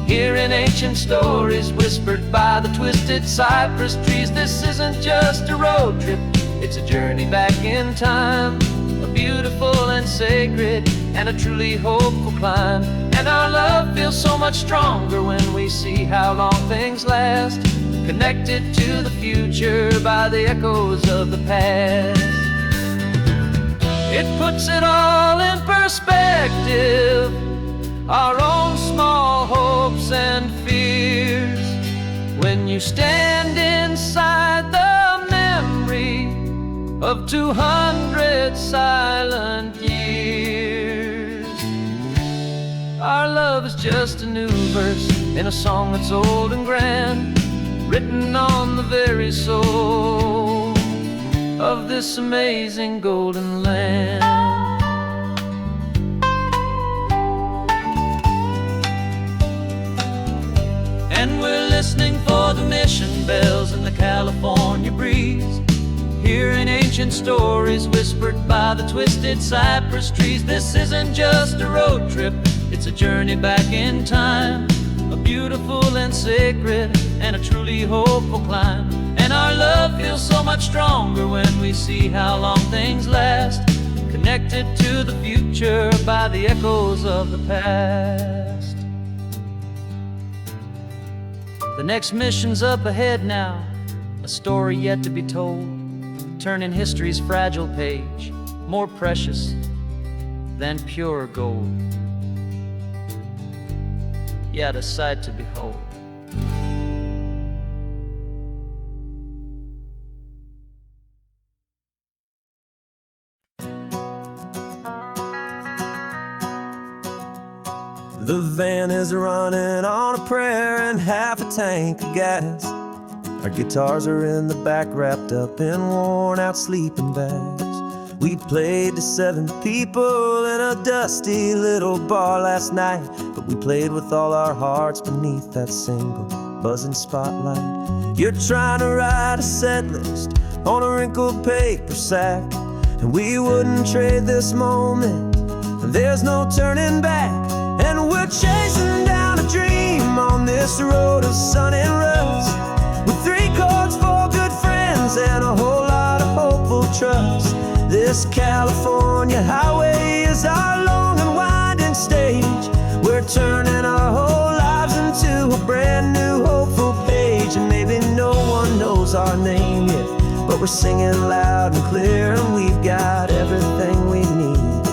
hearing ancient stories whispered by the twisted cypress trees. This isn't just a road trip, it's a journey back in time, a beautiful and sacred and a truly hopeful climb. And our love feels so much stronger when we see how long things last, connected to the future by the echoes of the past. It puts it all in perspective, our own small hopes and fears, when you stand inside the memory of 200 silent years. Our love is just a new verse in a song that's old and grand, written on the very soul of this amazing golden land. And we're listening for the mission bells in the California breeze, hearing ancient stories whispered by the twisted cypress trees. This isn't just a road trip, it's a journey back in time, a beautiful and sacred and a truly hopeful climb. And our love feels so much stronger when we see how long things last, connected to the future by the echoes of the past. The next mission's up ahead now, a story yet to be told, turning history's fragile page more precious than pure gold. Yet a sight to behold. The van is running on a prayer and half a tank of gas. Our guitars are in the back, wrapped up in worn-out sleeping bags. We played to 7 people in a dusty little bar last night, but we played with all our hearts beneath that single buzzing spotlight. You're trying to write a set list on a wrinkled paper sack, and we wouldn't trade this moment. There's no turning back, and we're chasing down a dream on this road of sun and rust, with 3 chords, 4 good friends, and a whole lot of hopeful trust. This California highway is our long and winding stage. We're turning our whole lives into a brand new hopeful page. And maybe no one knows our name yet, but we're singing loud and clear, and we've got everything we need,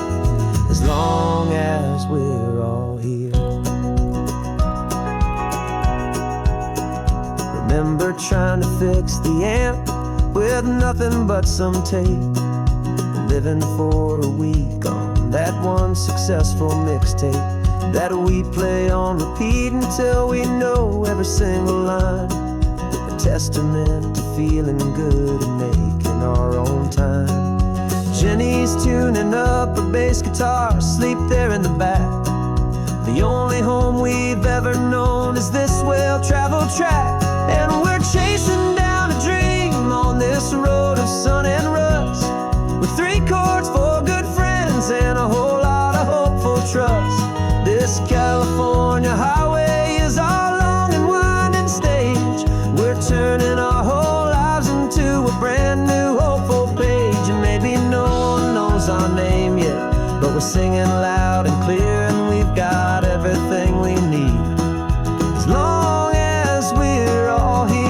as long as we're all here. Remember trying to fix the amp with nothing but some tape, living for a week on that one successful mixtape that we play on repeat until we know every single line. A testament to feeling good and making our own time. Jenny's tuning up her bass guitar, asleep there in the back. The only home we've ever known is this well-traveled track, and we're chasing down a dream on this road of sun and rust, with 3 chords, 4 good friends, and a whole lot of hopeful trust. This California highway is our long and winding stage. We're turning our whole lives into a brand new hopeful page. And maybe no one knows our name yet, but we're singing loud and clear, and we've got everything we need, as long as we're all here.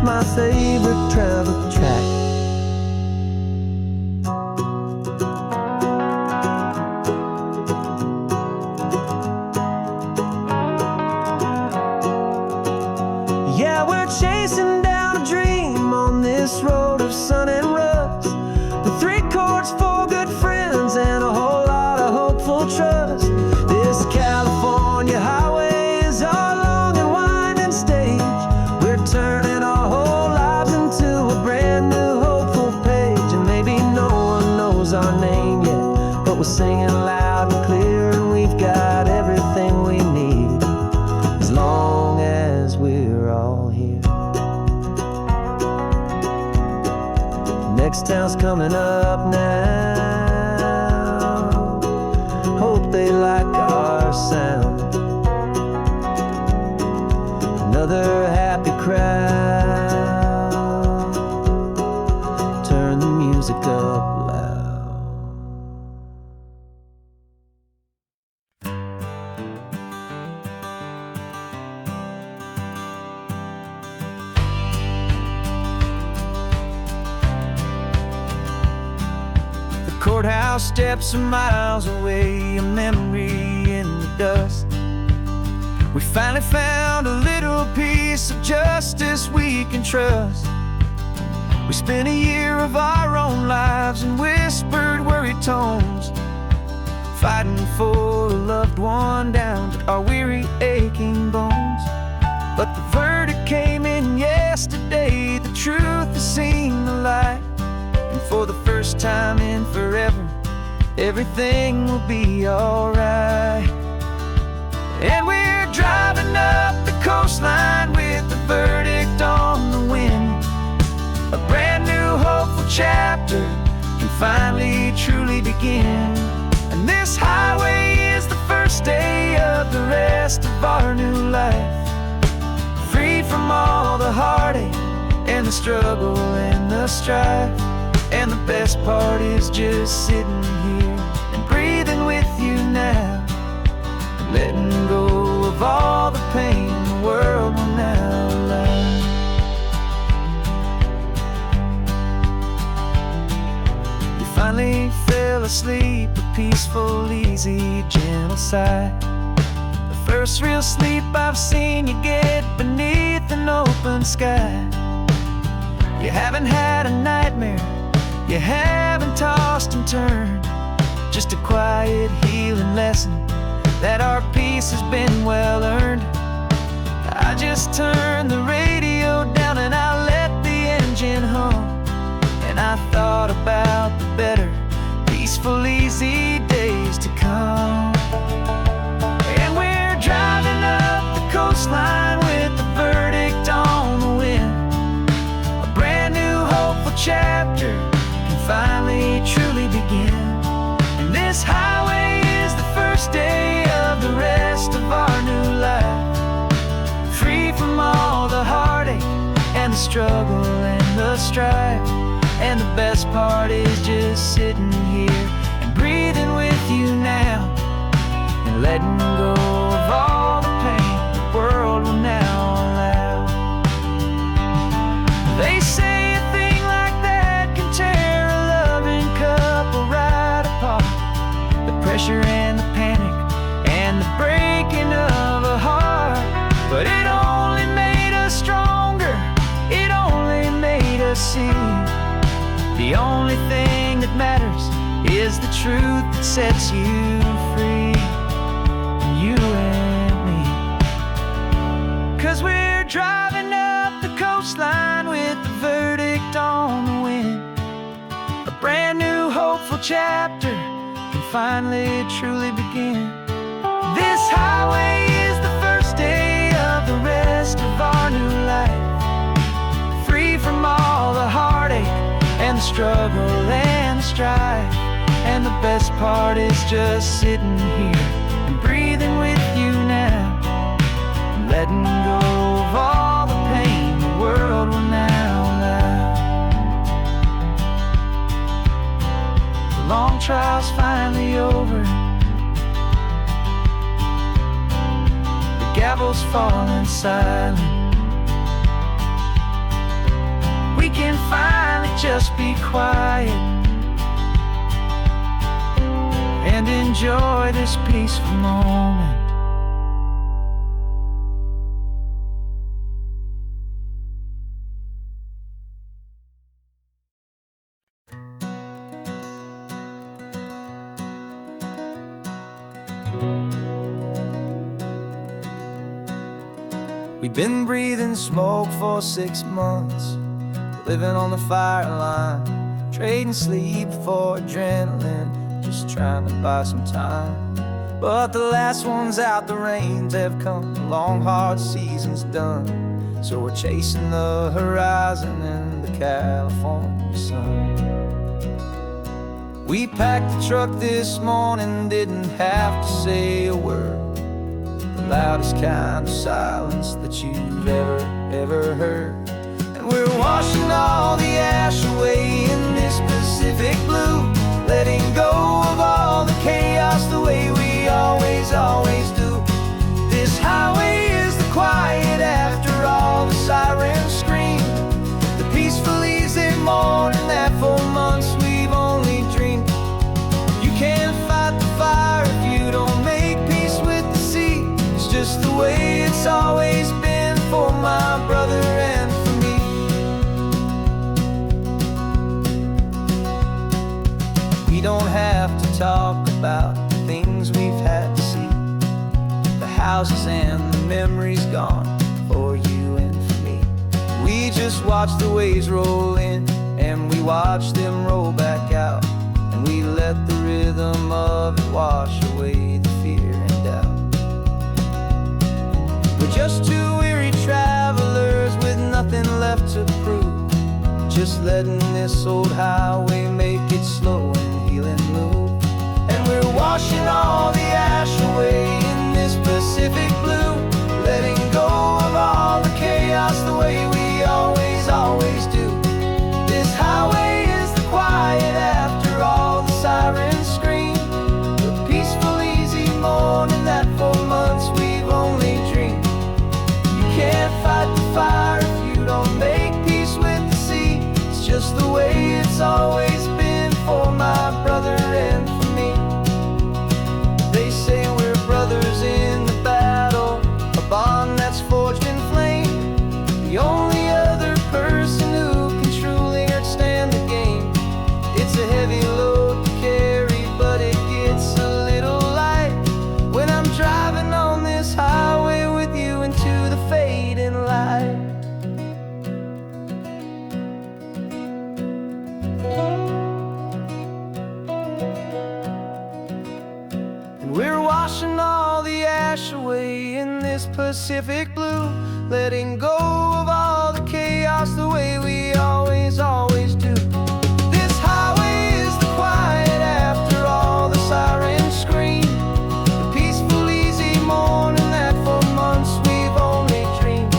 My favorite travel track. Yeah, we're chasing down a dream on this road of sun and rust, with 3 chords, 4 good friends, and a whole lot of hopeful trust. This California highway is our long and winding stage. We're turning our whole lives into a brand new hopeful page. And maybe no one knows our name yet, but we're singing loud and clear, and we've got everything we need, as long as we're all here. Next town's coming up now. Hope they like our sound. Another happy crowd. Turn the music up loud. The courthouse steps are miles away, a memory in the dust. We finally found a little piece of justice we can trust. We spent a year of our own lives in whispered, worried tones, fighting for a loved one down to our weary, aching bones. But the verdict came in yesterday, the truth has seen the light, and for the first time in forever, everything will be alright. And we're driving up the coastline with the verdict on the wind, A brand new hopeful chapter can finally truly begin. And this highway is the first day of the rest of our new life, free from all the heartache and the struggle and the strife. And the best part is just sitting here and breathing with you now, and letting go of all the pain the world will now allow. You finally fell asleep, a peaceful, easy, gentle sigh. The first real sleep I've seen you get beneath an open sky. You haven't had a nightmare, you haven't tossed and turned, just a quiet healing lesson that our peace has been well earned. I just turned the radio down and I let the engine hum, and I thought about the better, peaceful, easy days to come. And we're driving up the coastline with the verdict on the wind. A brand new hopeful chapter can finally truly begin. And this highway is the first day of the rest of our new life, free from all the heartache and the struggle and the strife. And the best part is just sitting here and breathing with you now, and letting go of all the pain the world will now allow. They say a thing like that can tear a loving couple right apart. The pressure and the panic and the breaking of a heart. But it only made us stronger, it only made us see the only thing that matters is the truth that sets you free, you and me. 'Cause we're driving up the coastline with the verdict on the wind. A brand new hopeful chapter can finally truly begin. This highway is the first day of the rest of our new life, free from all the heartache and the struggle and the strife. And the best part is just sitting here and breathing with you now, and letting go of all the pain the world will now allow. The long trial's finally over, the gavel's falling silent. We can finally just be quiet and enjoy this peaceful moment. We've been breathing smoke for 6 months, living on the fire line, trading sleep for adrenaline, just trying to buy some time. But the last one's out, the rains have come, the long hard season's done. So we're chasing the horizon in the California sun. We packed the truck this morning, didn't have to say a word. The loudest kind of silence that you've ever heard. And we're washing all the ash away in this Pacific blue, letting go of all the chaos the way we always do. This highway is the quiet after all the sirens scream, the peaceful easy morning that for months we've only dreamed. You can't fight the fire if you don't make peace with the sea. It's just the way it's always been for my brother and for me. We don't have to talk about the things we've had to see, the houses and the memories gone for you and for me. We just watch the waves roll in, and we watch them roll back out, and we let the rhythm of it wash away the fear and doubt. We're just two weary travelers with nothing left to prove, just letting this old highway make its slow and healing move. And we're washing all the ash away in this Pacific blue, letting go of all the chaos the way we always, always do. This highway is the quiet after all the sirens scream, the peaceful, easy morning that for months we've only dreamed. You can't fight the fire if you don't make peace with the sea. It's just the way it's always been for my brother and for me. They say we're brothers in the battle, a bond that's forged in flame. The only other person who can truly understand the game. It's a heavy load to carry, but it gets a little light when I'm driving on this highway with you into the fading light. And we're washing all the ash away in this Pacific blue, letting go of all the chaos the way we always, always do. This highway is the quiet after all the sirens scream, the peaceful, easy morning that for months we've only dreamed.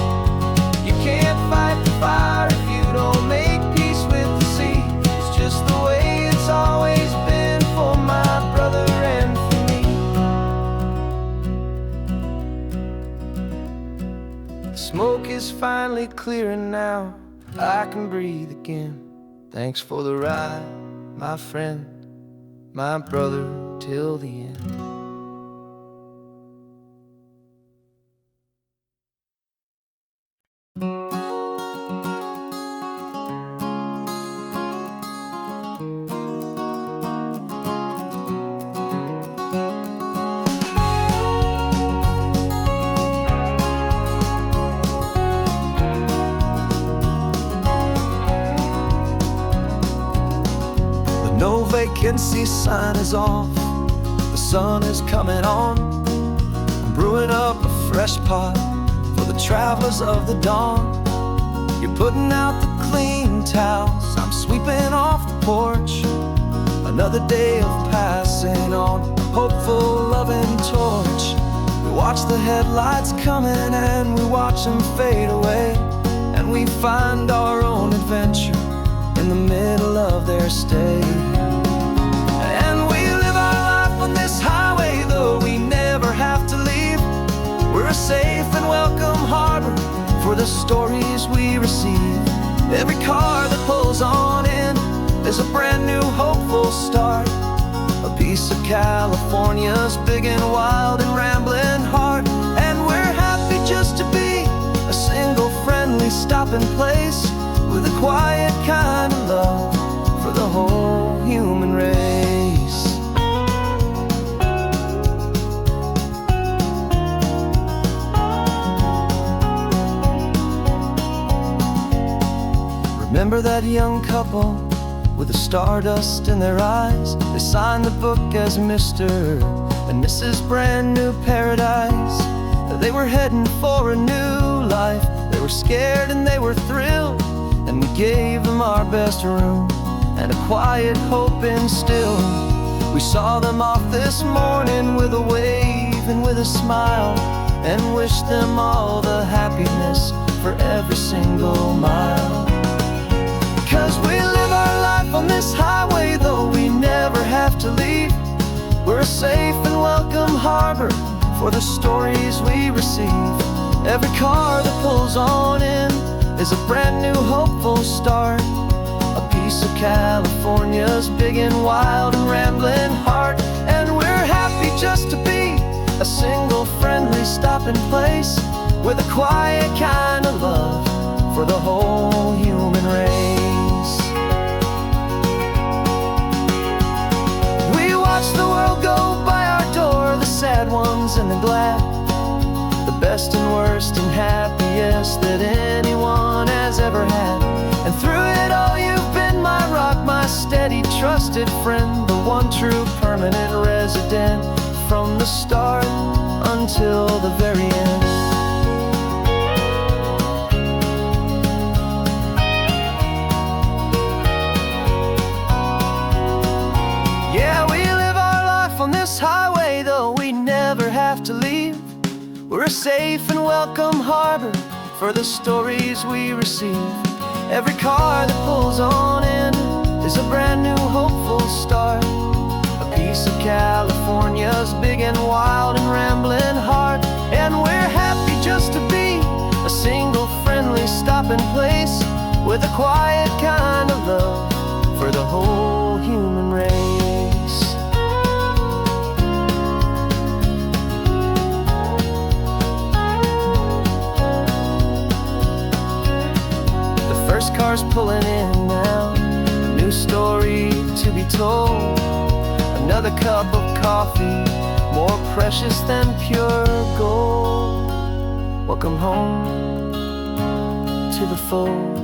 You can't fight the fire if you don't make peace with the sea. It's just the way it's always been for my brother and for me. The smoke is finally clearing now, I can breathe again. Thanks for the ride, my friend, my brother, till the end. No vacancy sign is off, the sun is coming on. I'm brewing up a fresh pot for the travelers of the dawn. You're putting out the clean towels, I'm sweeping off the porch. Another day of passing on, a hopeful, loving torch. We watch the headlights coming and we watch them fade away, and we find our own adventure in the middle of their stay. And we live our life on this highway, though we never have to leave. We're a safe and welcome harbor for the stories we receive. Every car that pulls on in is a brand new hopeful start, a piece of California's big and wild and rambling heart. And we're happy just to be a single friendly stopping place, with a quiet kind of love for the whole human race. Remember that young couple with the stardust in their eyes? They signed the book as Mr. and Mrs. Brand New Paradise. They were heading for a new life. They were scared and they were thrilled, and we gave them our best room and a quiet hope instilled. We saw them off this morning with a wave and with a smile, and wished them all the happiness for every single mile. 'Cause we live our life on this highway, though we never have to leave. We're a safe and welcome harbor for the stories we receive. Every car that pulls on in is a brand new hopeful start, a piece of California's big and wild and rambling heart. And we're happy just to be a single friendly stopping place, with a quiet kind of love for the whole human race. We watch the world go by our door, the sad ones and the glad, the best and worst and happiest that anyone has ever had. And through it all you've been my rock, my steady, trusted friend, the one true permanent resident, from the start until the very end. this highway, though we never have to leave. We're a safe and welcome harbor for the stories we receive. Every car that pulls on in is a brand new hopeful start, a piece of California's big and wild and rambling heart. And we're happy just to be a single friendly stopping place, with a quiet kind of love for the whole human race. The first car's pulling in now, a new story to be told. Another cup of coffee, more precious than pure gold. Welcome home to the fold.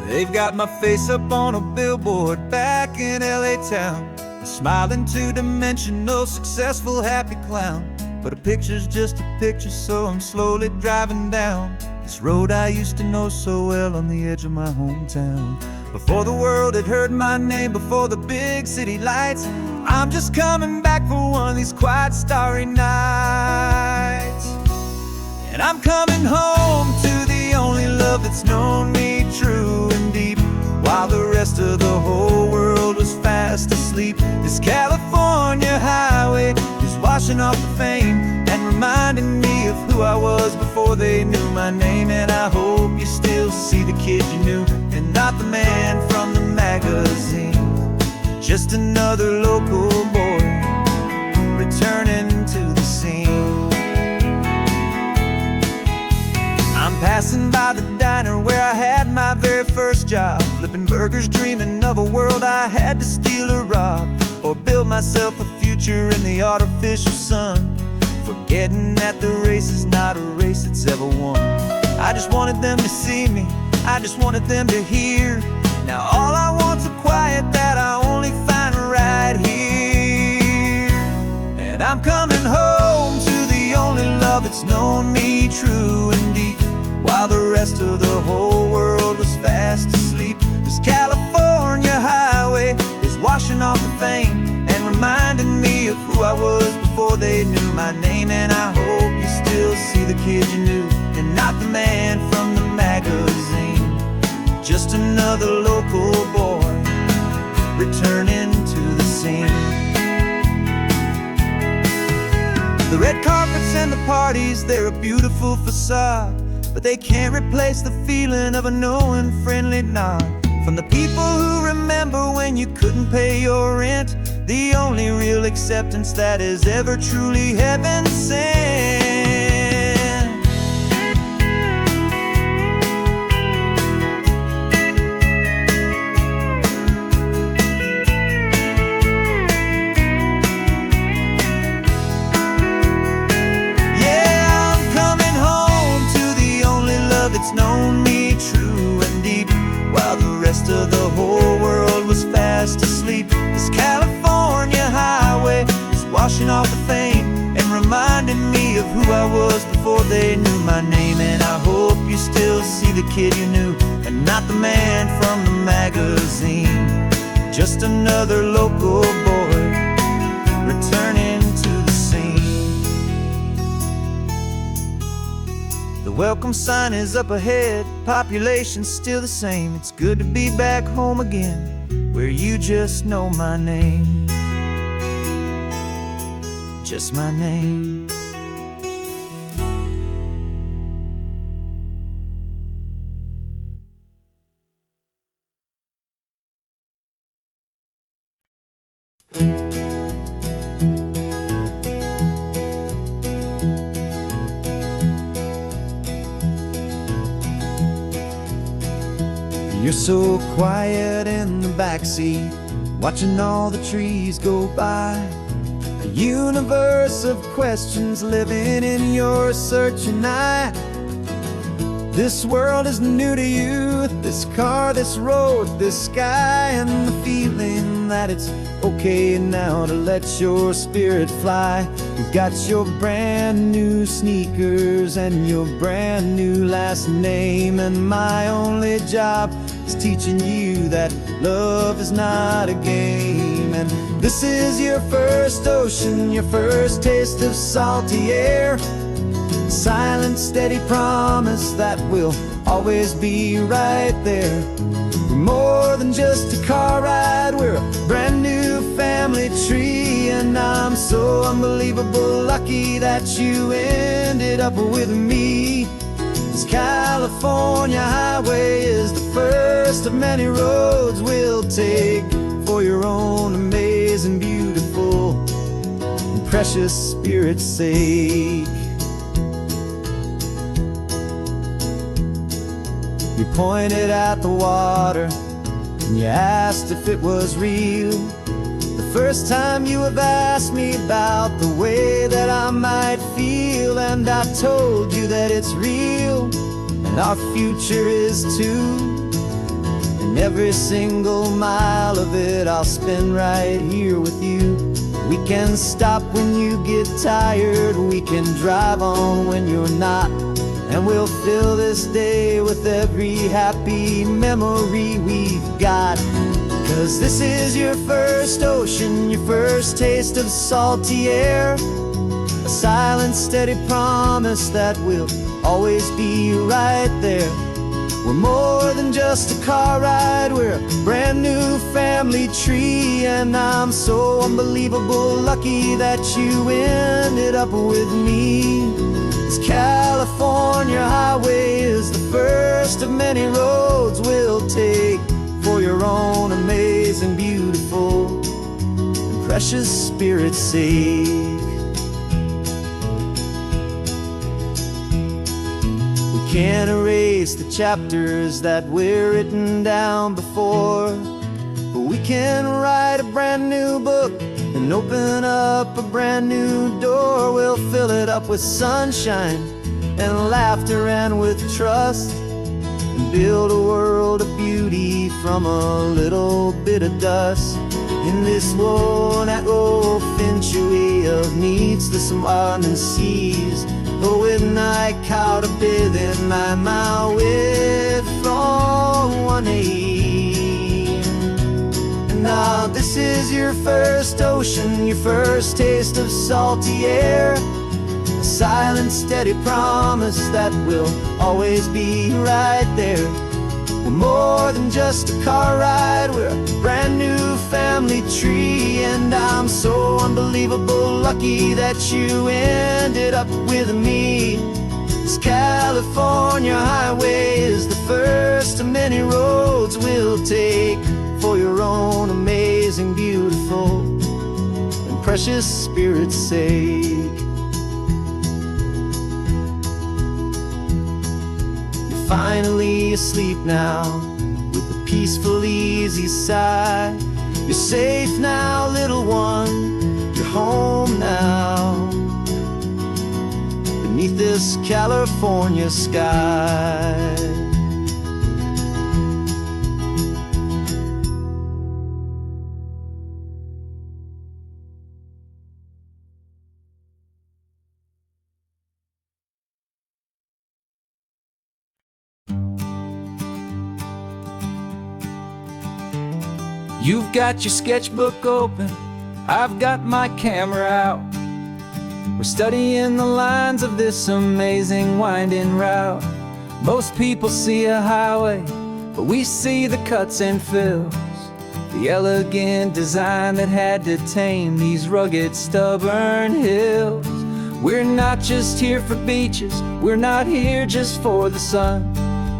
They've got my face up on a billboard back in LA town, a smiling two-dimensional, successful, happy clown. But a picture's just a picture, so I'm slowly driving down this road I used to know so well on the edge of my hometown. Before the world had heard my name, before the big city lights, I'm just coming back for one of these quiet, starry nights. And I'm coming home to the only love that's known me true and deep, while the rest of the whole world was fast asleep. This California highway is washing off the fame and reminding me of who I was before they knew my name. And I hope you still see the kid you knew, and not the man from the magazine. Just another local boy returning to the scene. I'm passing by the diner where I had my very first job, flipping burgers, dreaming of a world I had to steal or rob, or build myself a future in the artificial sun, forgetting that the race is not a race that's ever won. I just wanted them to see me, I just wanted them to hear. Now all I want's a quiet that I only find right here. And I'm coming home to the only love that's known me true and deep, while the rest of the whole world was fast asleep. This California highway is washing off the fame and reminding me of who I was before they knew my name. And I hope you still see the kid you knew, and not the man from the magazine. Just another local boy returning to the scene. The red carpets and the parties, they're a beautiful facade, but they can't replace the feeling of a knowing, friendly nod from the people who remember when you couldn't pay your rent. The only real acceptance that is ever truly heaven sent. Yeah, I'm coming home to the only love that's known me true and deep, while the rest of the whole world was fast asleep. This California highway is washing off the fame and reminding me of who I was before they knew my name. And I hope you still see the kid you knew, and not the man from the magazine. Just another local boy returning to the scene. The welcome sign is up ahead, population's still the same. It's good to be back home again, where you just know my name. Just my name. You're so quiet in the backseat, watching all the trees go by. universe of questions living in your searching eye. This world is new to you, this car, this road, this sky, and the feeling that it's okay now to let your spirit fly. You got your brand new sneakers and your brand new last name, and my only job is teaching you that love is not a game. And this is your first ocean, your first taste of salty air, silent, steady promise that we'll always be right there. We're more than just a car ride, we're a brand new family tree, and I'm so unbelievable lucky that you ended up with me. This California highway is the first of many roads we'll take for your own amazing, beautiful, and precious spirit's sake. You pointed at the water and you asked if it was real. The first time you have asked me about the way that I might feel, and I told you that it's real and our future is too. And every single mile of it I'll spend right here with you. We can stop when you get tired, we can drive on when you're not, and we'll fill this day with every happy memory we've got. 'Cause this is your first ocean, your first taste of salty air, a silent, steady promise that we'll always be right there. We're more than just a car ride, we're a brand new family tree, and I'm so unbelievable lucky that you ended up with me. This California highway is the first of many roads we'll take for your own amazing, beautiful, and precious spirit's sake. We can't erase the chapters that we're written down before, but we can write a brand new book and open up a brand new door. We'll fill it up with sunshine and laughter and with trust, and build a world of beauty from a little bit of dust. In this worn-out old century of needs, the surrounding seas, but with night caught up in my mouth with from 180. Now this is your first ocean, your first taste of salty air, a silent, steady promise that we'll always be right there. We're more than just a car ride, we're a brand new family tree, and I'm so unbelievable lucky that you ended up with me. This California highway is the first of many roads we'll take for your own amazing, beautiful, and precious spirit's sake. You're finally asleep now with a peaceful, easy sigh. You're safe now, little one, you're home now, beneath this California sky. You've got your sketchbook open, I've got my camera out. We're studying the lines of this amazing winding route. Most people see a highway, but we see the cuts and fills, the elegant design that had to tame these rugged, stubborn hills. We're not just here for beaches, we're not here just for the sun.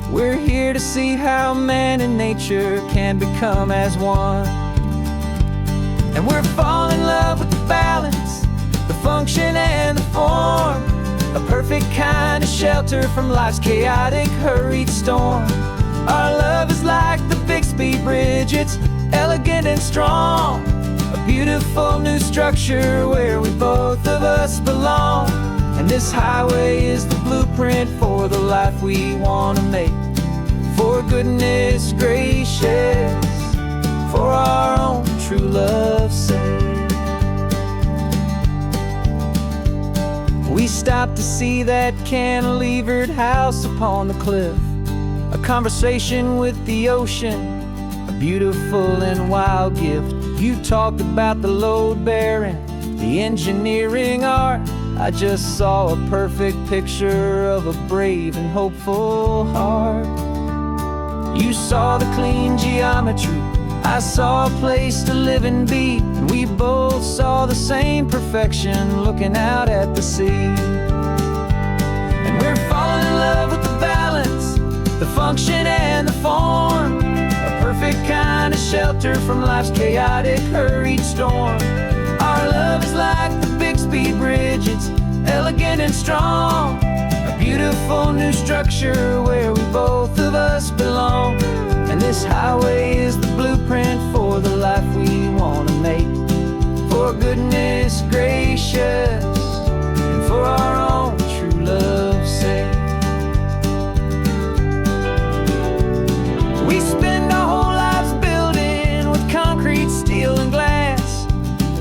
We're here to see how man and nature can become as one. And we're falling in love with the balance, the function and the form, a perfect kind of shelter from life's chaotic, hurried storm. Our love is like the Bixby Bridge, it's elegant and strong, a beautiful new structure where we both of us belong. And this highway is the blueprint for the life we want to make. For goodness gracious, for our own true love's sake. We stopped to see that cantilevered house upon the cliff, a conversation with the ocean, a beautiful and wild gift. You talked about the load bearing, the engineering art. I just saw a perfect picture of a brave and hopeful heart. You saw the clean geometry, I saw a place to live and be, and we both saw the same perfection looking out at the sea. And we're falling in love with the balance, the function and the form, a perfect kind of shelter from life's chaotic, hurried storm. Our love is like the Bixby Bridge, it's elegant and strong, a beautiful new structure where we both of us belong. And this highway is the blueprint for the life we want to make. For goodness gracious, and for our own true love's sake. We spend our whole lives building with concrete, steel and glass,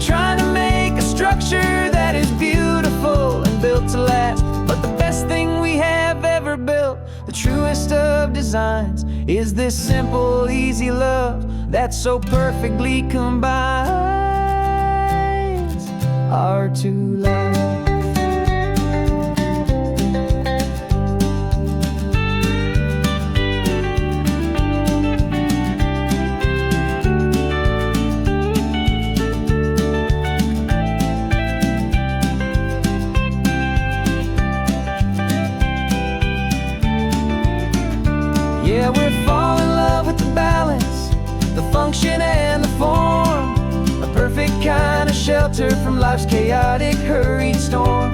trying to make a structure that is beautiful and built to last. But the best thing we have ever built, the truest of designs, is this simple, easy love that so perfectly combines our two lives. Yeah, we're falling in love with the balance, the function and the form, a perfect kind of shelter from life's chaotic, hurried storm.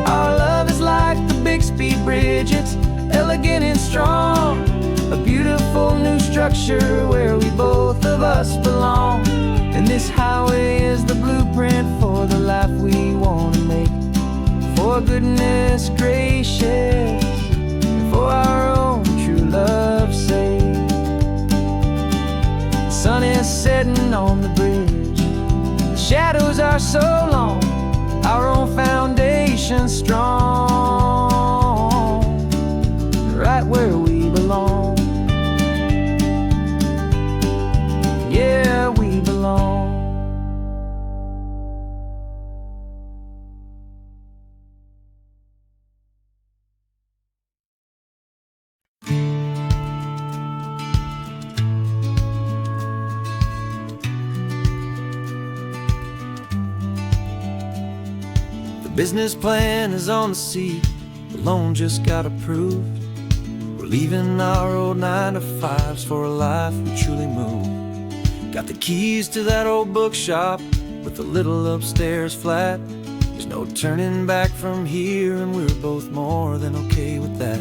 Our love is like the Bixby Bridge, it's elegant and strong, a beautiful new structure where we both of us belong. And this highway is the blueprint for the life we want to make. For goodness gracious, for our own true love's sake. The sun is setting on the bridge, the shadows are so long, our own foundation strong, right where we belong. Yeah, we belong. Business plan is on the seat, the loan just got approved. We're leaving our old 9-to-5s for a life we truly move. Got the keys to that old bookshop with the little upstairs flat. There's no turning back from here, and we're both more than okay with that.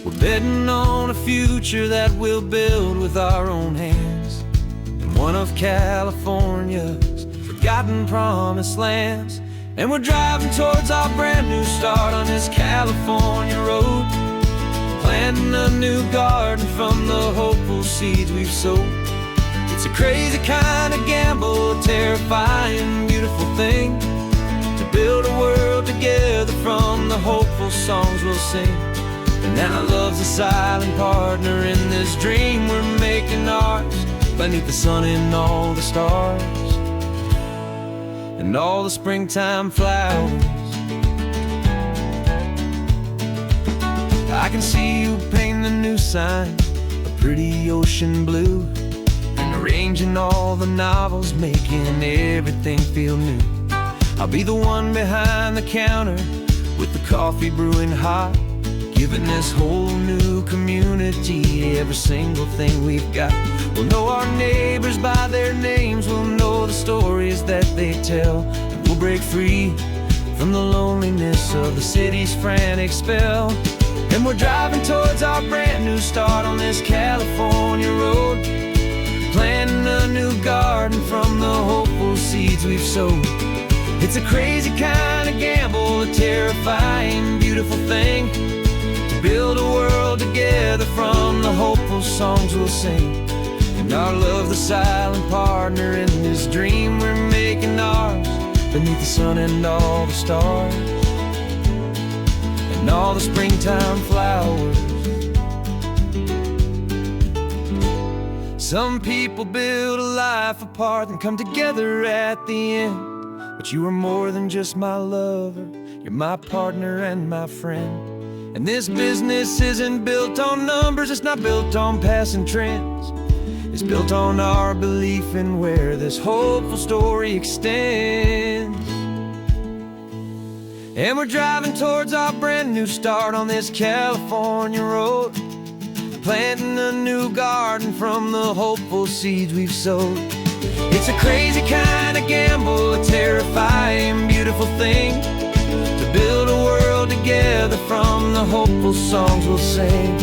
We're betting on a future that we'll build with our own hands, in one of California's forgotten promised lands. And we're driving towards our brand new start on this California road, planting a new garden from the hopeful seeds we've sowed. It's a crazy kind of gamble, a terrifying, beautiful thing, to build a world together from the hopeful songs we'll sing. And now love's a silent partner in this dream we're making ours, beneath the sun and all the stars and all the springtime flowers. I can see you painting the new sign, a pretty ocean blue, and arranging all the novels, making everything feel new. I'll be the one behind the counter with the coffee brewing hot, giving this whole new community every single thing we've got. We'll know our neighbors by their names, we'll know the stories that they tell, and we'll break free from the loneliness of the city's frantic spell. And we're driving towards our brand new start on this California road, planting a new garden from the hopeful seeds we've sowed. It's a crazy kind of gamble, a terrifying, beautiful thing, to build a world together from the hopeful songs we'll sing. And our love, the silent partner in this dream we're making ours, beneath the sun and all the stars, and all the springtime flowers. Some people build a life apart and come together at the end, but you are more than just my lover, you're my partner and my friend. And this business isn't built on numbers, it's not built on passing trends. It's built on our belief in where this hopeful story extends. And we're driving towards our brand new start on this California road, planting a new garden from the hopeful seeds we've sowed. It's a crazy kind of gamble, a terrifying, beautiful thing, to build a world together from the hopeful songs we'll sing.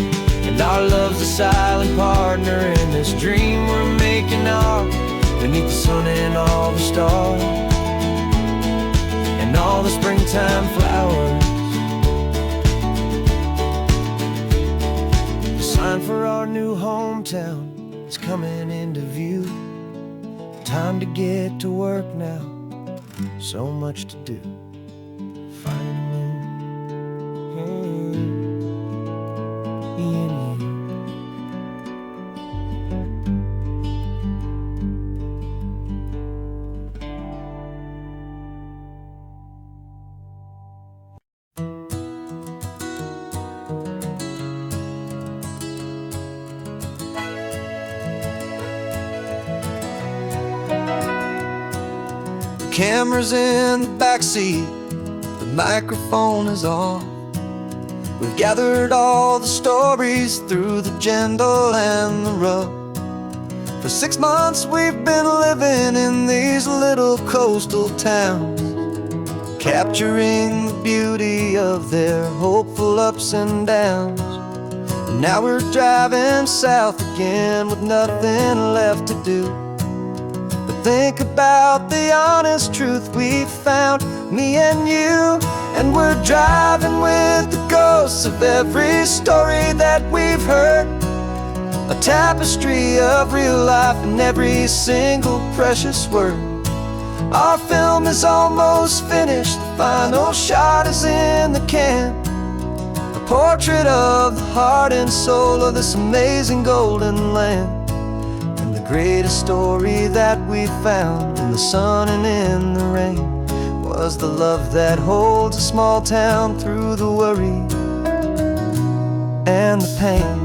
And our love's a silent partner in this dream we're making ours, beneath the sun and all the stars, and all the springtime flowers. The sign for our new hometown is coming into view. Time to get to work now, so much to do. Camera's in the backseat, the microphone is on. We've gathered all the stories through the gentle and the rough. For 6 months we've been living in these little coastal towns, capturing the beauty of their hopeful ups and downs. And now we're driving south again with nothing left to do. Think about the honest truth we've found, me and you. And we're driving with the ghosts of every story that we've heard, a tapestry of real life in every single precious word. Our film is almost finished, the final shot is in the can, a portrait of the heart and soul of this amazing golden land. Greatest story that we found in the sun and in the rain was the love that holds a small town through the worry and the pain.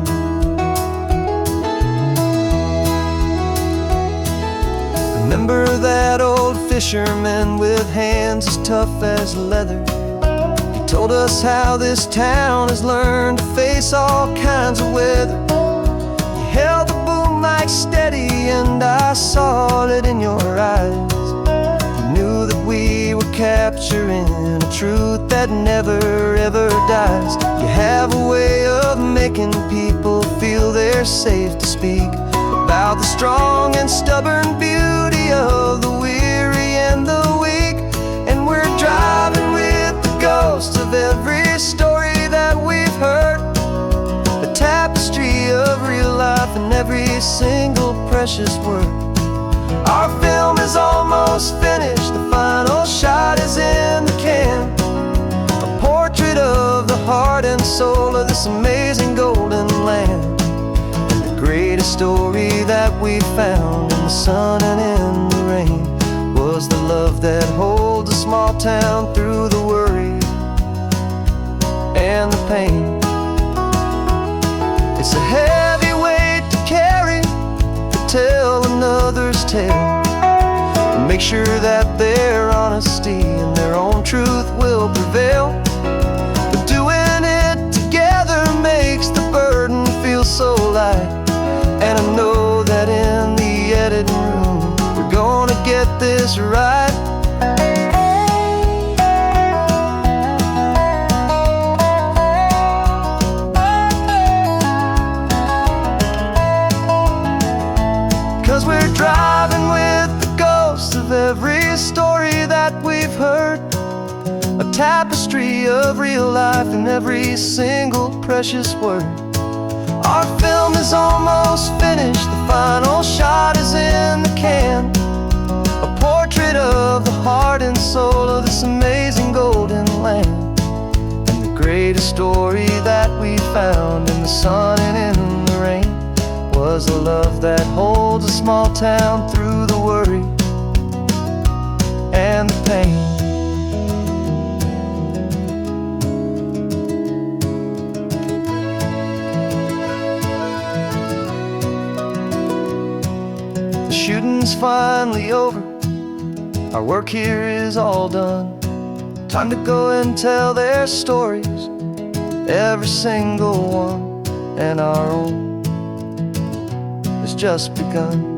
Remember that old fisherman with hands as tough as leather? He told us how this town has learned to face all kinds of weather. You held the boom mic steady and I saw it in your eyes. You knew that we were capturing a truth that never ever dies. You have a way of making people feel they're safe to speak about the strong and stubborn beauty of the weary and the weak. And we're driving with the ghosts of every story that we've heard, the tapestry of real life in every single precious word. Our film is almost finished, the final shot is in the can, a portrait of the heart and soul of this amazing golden land. And the greatest story that we found in the sun and in the rain was the love that holds a small town through the worry and the pain. It's a heavy weight to carry, to tell another's tale, and make sure that their honesty and their own truth will prevail. But doing it together makes the burden feel so light. And I know that in the editing room we're gonna get this right. 'Cause tapestry of real life in every single precious word. Our film is almost finished, the final shot is in the can. A portrait of the heart and soul of this amazing golden land. And the greatest story that we found in the sun and in the rain was the love that holds a small town through the worry and the pain. The shooting's finally over, our work here is all done. Time to go and tell their stories, every single one, and our own has just begun.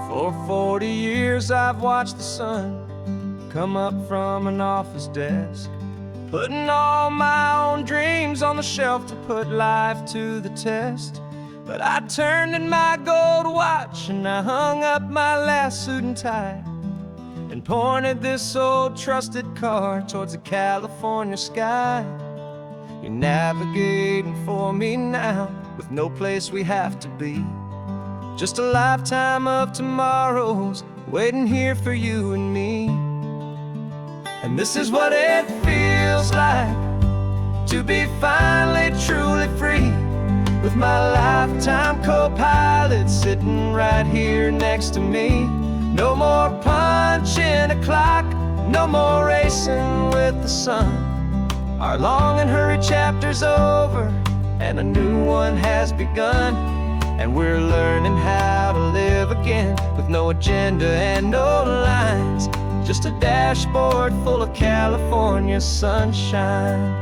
For 40 years I've watched the sun come up from an office desk, putting all my own dreams on the shelf to put life to the test. But I turned in my gold watch and I hung up my last suit and tie, and pointed this old trusted car towards the California sky. You're navigating for me now, with no place we have to be. Just a lifetime of tomorrows waiting here for you and me. And this is what it feels like to be finally truly free, with my lifetime co-pilot sitting right here next to me. No more punching a clock, no more racing with the sun. Our long and hurried chapter's over and a new one has begun. And we're learning how to live again, with no agenda and no lines, just a dashboard full of California sunshine.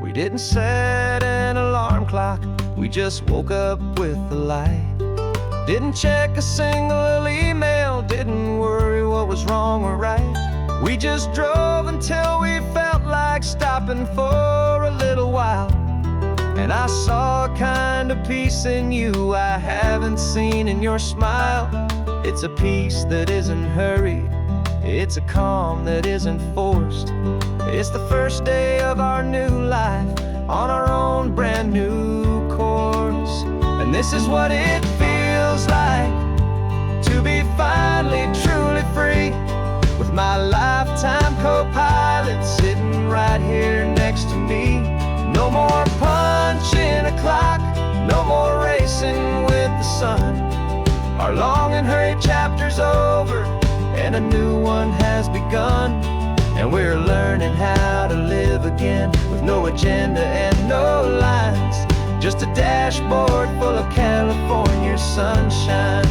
We didn't set an alarm clock, we just woke up with the light. Didn't check a single email, didn't worry what was wrong or right. We just drove until we felt like stopping for a little while. And I saw a kind of peace in you I haven't seen in your smile. It's a peace that isn't hurried, it's a calm that isn't forced. It's the first day of our new life on our own brand new course. And this is what it feels like to be finally truly free, with my lifetime co-pilot sitting right here next to me. No more punching a clock, no more racing with the sun. Our long and hurried chapter's over and a new one has begun. And we're learning how to live again, with no agenda and no lines, just a dashboard full of California sunshine.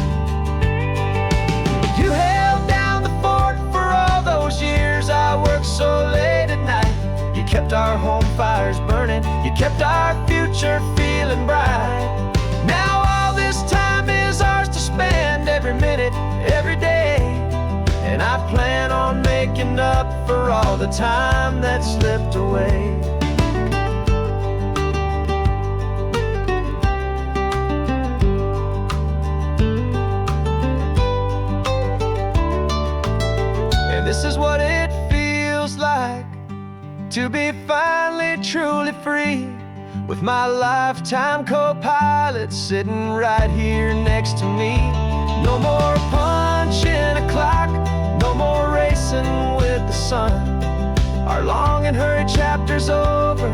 You held down the fort for all those years I worked so late at night. You kept our home fires burning, you kept our future feeling bright. Now all this time is ours to spend, every minute, every day. And I plan on making up for all the time that slipped away. And this is what it feels like to be finally truly free, with my lifetime co-pilot sitting right here next to me. No more punching a clock, no more racing with the sun. Our long and hurried chapter's over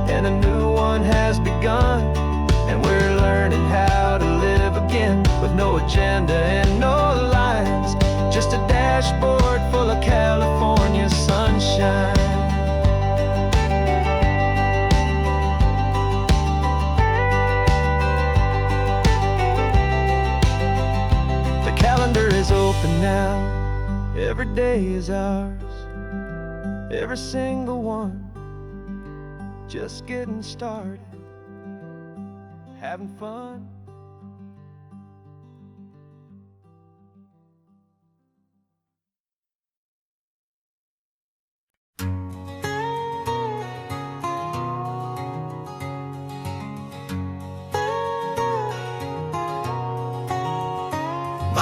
and a new one has begun. And we're learning how to live again, with no agenda and no lines, just a dashboard full of California sunshine. Is open now, every day is ours, every single one, just getting started, having fun.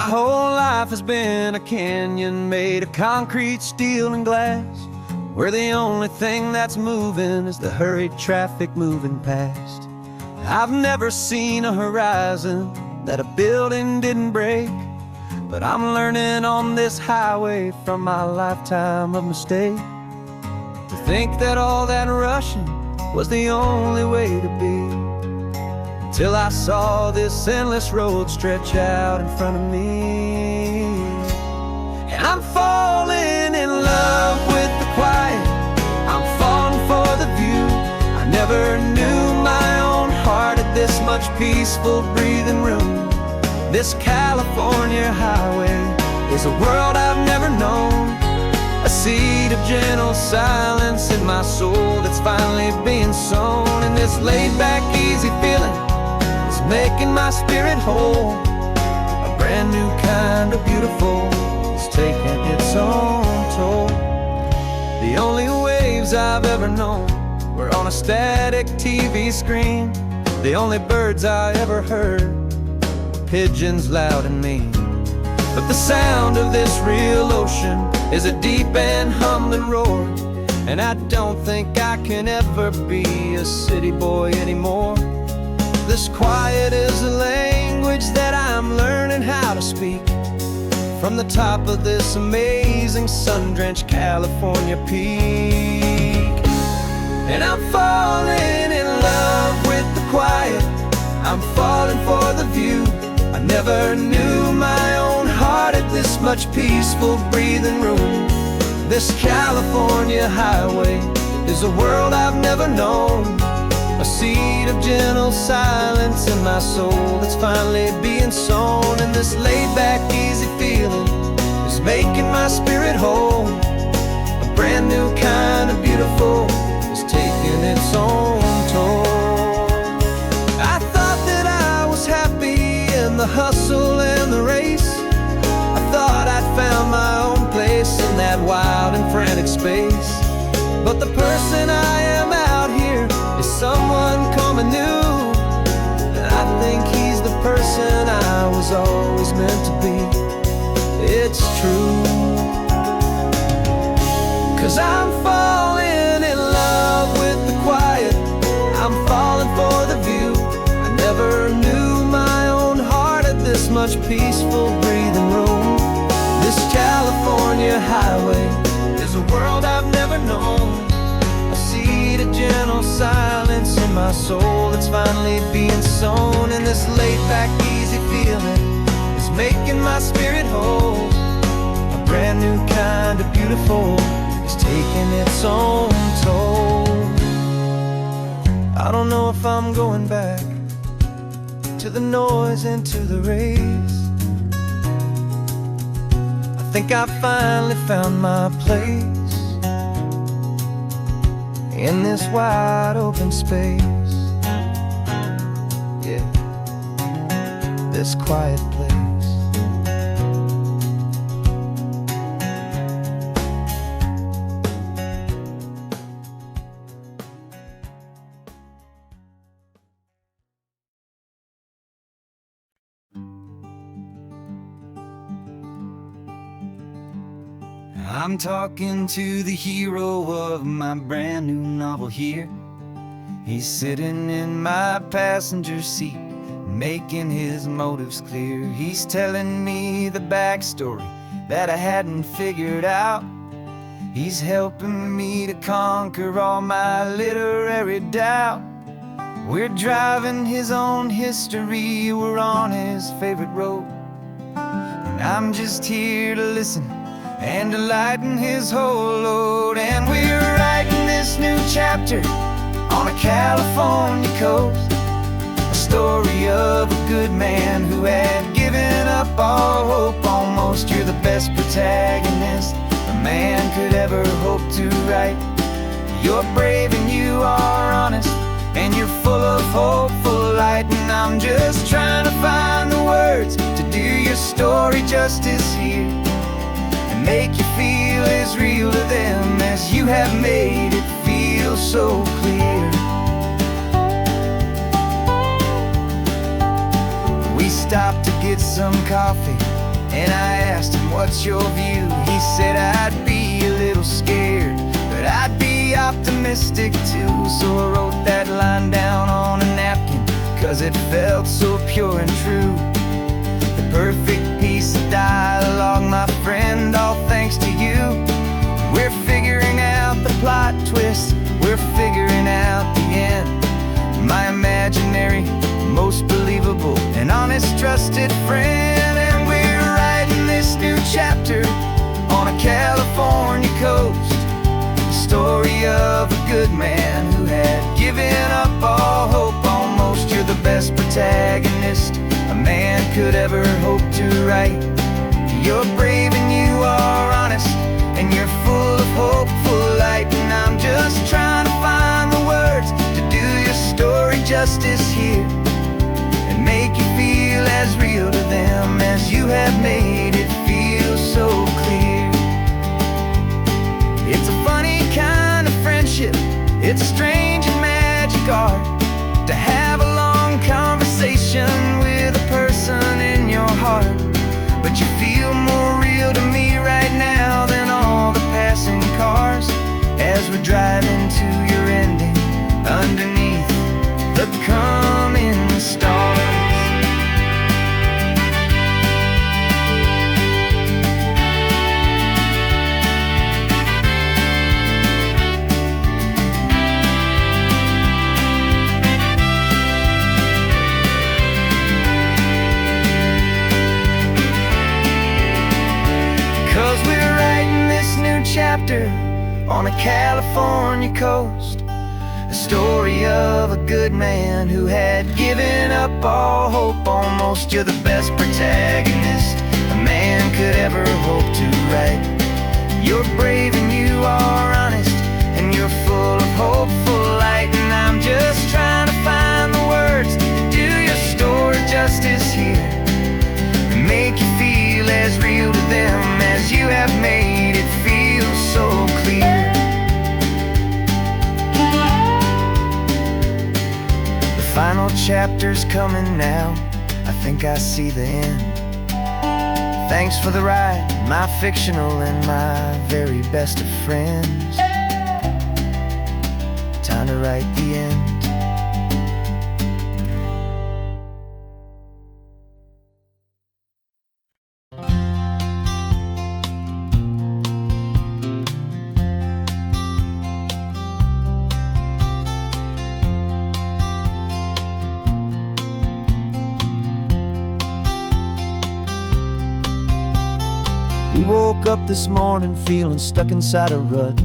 whole life has been a canyon made of concrete, steel, and glass, where the only thing that's moving is the hurried traffic moving past. I've never seen a horizon that a building didn't break, but I'm learning on this highway from my lifetime of mistake to think that all that rushing was the only way to be, till I saw this endless road stretch out in front of me. And I'm falling in love with the quiet, I'm falling for the view. I never knew my own heart had this much peaceful breathing room. This California highway is a world I've never known, a seed of gentle silence in my soul that's finally being sown. And this laid-back, easy feeling is making my spirit whole. A brand new kind of beautiful is taking its own toll. The only waves I've ever known were on a static TV screen. The only birds I ever heard were pigeons loud and mean. But the sound of this real ocean is a deep and humbling roar, and I don't think I can ever be a city boy anymore. This quiet is a language that I'm learning how to speak from the top of this amazing sun-drenched California peak. And I'm falling in love with the quiet, I'm falling for the view. I never knew my own heart had this much peaceful breathing room. This California highway is a world I've never known, a seed of gentle silence in my soul that's finally being sown. And this laid-back, easy feeling is making my spirit whole. A brand new kind of beautiful is taking its own toll. I thought that I was happy in the hustle and the race. I thought I'd found my own place in that wild and frantic space. But the person I am out here is someone coming new, and I think he's the person I was always meant to be. It's true, 'cause I'm falling in love with the quiet, I'm falling for the view. I never knew my own heart had this much peaceful breathing room. This California highway is a world I've never known, a seed of gentle silence in my soul that's finally being sown. And this laid-back, easy feeling is making my spirit whole. A brand new kind of beautiful is taking its own toll. I don't know if I'm going back to the noise and to the race. I think I finally found my place in this wide open space. Yeah, this quiet place. I'm talking to the hero of my brand new novel here. He's sitting in my passenger seat, making his motives clear. He's telling me the backstory that I hadn't figured out. He's helping me to conquer all my literary doubt. We're driving his own history, we're on his favorite road, and I'm just here to listen and to lighten his whole load. And we're writing this new chapter on a California coast, a story of a good man who had given up all hope almost. You're the best protagonist a man could ever hope to write. You're brave and you are honest, and you're full of hopeful light. And I'm just trying to find the words to do your story justice here, make you feel as real to them as you have made it feel so clear. We stopped to get some coffee And I asked him, what's your view? He said, I'd be a little scared, but I'd be optimistic too. So I wrote that line down on a napkin, 'cause it felt so pure and true. The perfect piece of dialogue, my friend, all thanks to you. We're figuring out the plot twist, we're figuring out the end. My imaginary, most believable and honest trusted friend. And we're writing this new chapter on a California coast, the story of a good man who had given up all hope almost. You're the best protagonist a man could ever hope to write. You're brave and you are honest, and you're full of hopeful light. And I'm just trying to find the words to do your story justice here, and make you feel as real to them as you have made it feel so clear. It's a funny kind of friendship, it's strange and magic art to have a long conversation with a person in your heart. But you feel more real to me right now than all the passing cars, as we're driving to your ending underneath the coming stars. 'Cause we're writing this new chapter on a California coast, a story of a good man who had given up all hope almost. You're the best protagonist a man could ever hope to write. You're brave and you are honest, and you're full of hopeful light. And I'm just trying to find the words to do your story justice here, and make you feel as real to them as you have made it feel so clear. The final chapter's coming now, I think I see the end. Thanks for the ride, my fictional and my very best of friends. Time to write the end. We woke up this morning feeling stuck inside a rut.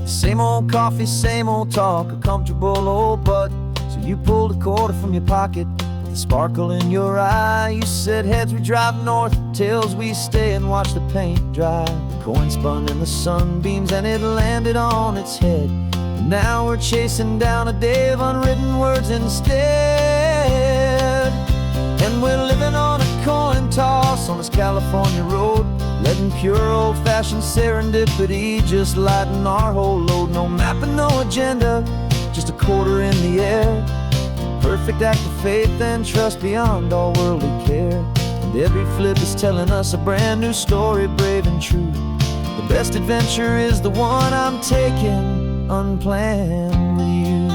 Same old coffee, same old talk, a comfortable old butt. So you pulled a quarter from your pocket with a sparkle in your eye. You said, heads we drive north, tails we stay and watch the paint dry. The coin spun in the sunbeams and it landed on its head. And now we're chasing down a day of unwritten words instead. And we're living on a coin toss on this California road, letting pure old-fashioned serendipity just lighten our whole load. No map and no agenda, just a quarter in the air. Perfect act of faith and trust beyond all worldly care. And every flip is telling us a brand new story, brave and true. The best adventure is the one I'm taking unplanned with you.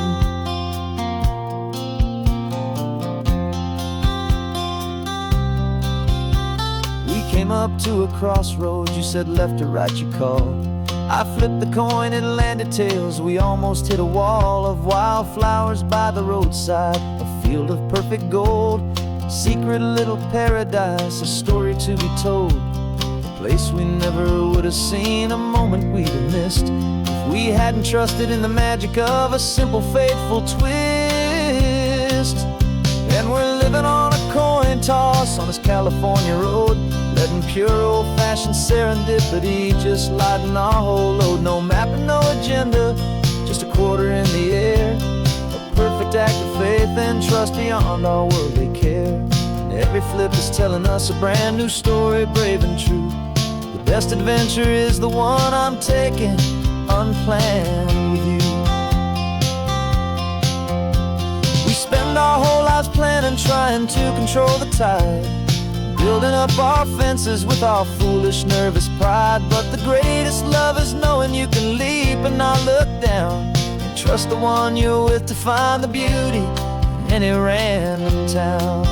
Came up to a crossroads, you said left or right you called. I flipped the coin, it landed tails. We almost hit a wall of wildflowers by the roadside, a field of perfect gold, secret little paradise, a story to be told. A place we never would have seen, a moment we'd have missed if we hadn't trusted in the magic of a simple faithful twist. And we're living on a coin toss on this California road, letting pure old-fashioned serendipity just lighten our whole load. No map and no agenda, just a quarter in the air. A perfect act of faith and trust beyond all worldly care. And every flip is telling us a brand new story, brave and true. The best adventure is the one I'm taking unplanned with you. We spend our whole lives planning, trying to control the tide, building up our fences with our foolish, nervous pride. But the greatest love is knowing you can leap and not look down, and trust the one you're with to find the beauty in any random town.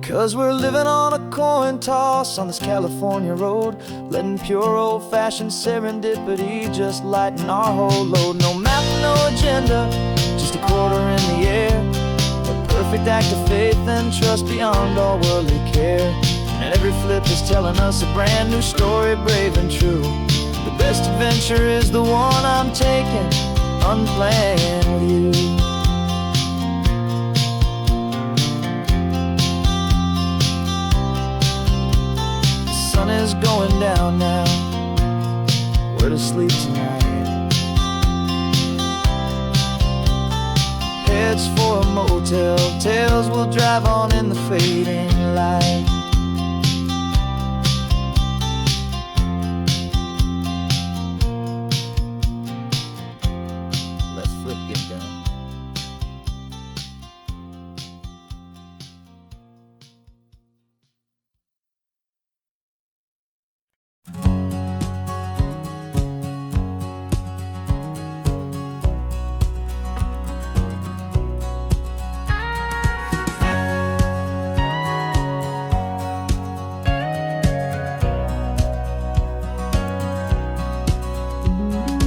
'Cause we're living on a coin toss on this California road, letting pure old-fashioned serendipity just lighten our whole load. No map, no agenda, just a quarter in the air, a perfect act of faith and trust beyond all worldly care. And every flip is telling us a brand new story, brave and true. The best adventure is the one I'm taking, unplanned with you. Sun is going down now, we're to sleep tonight. Heads for a motel, tails will drive on in the fading light. Let's flip, get down.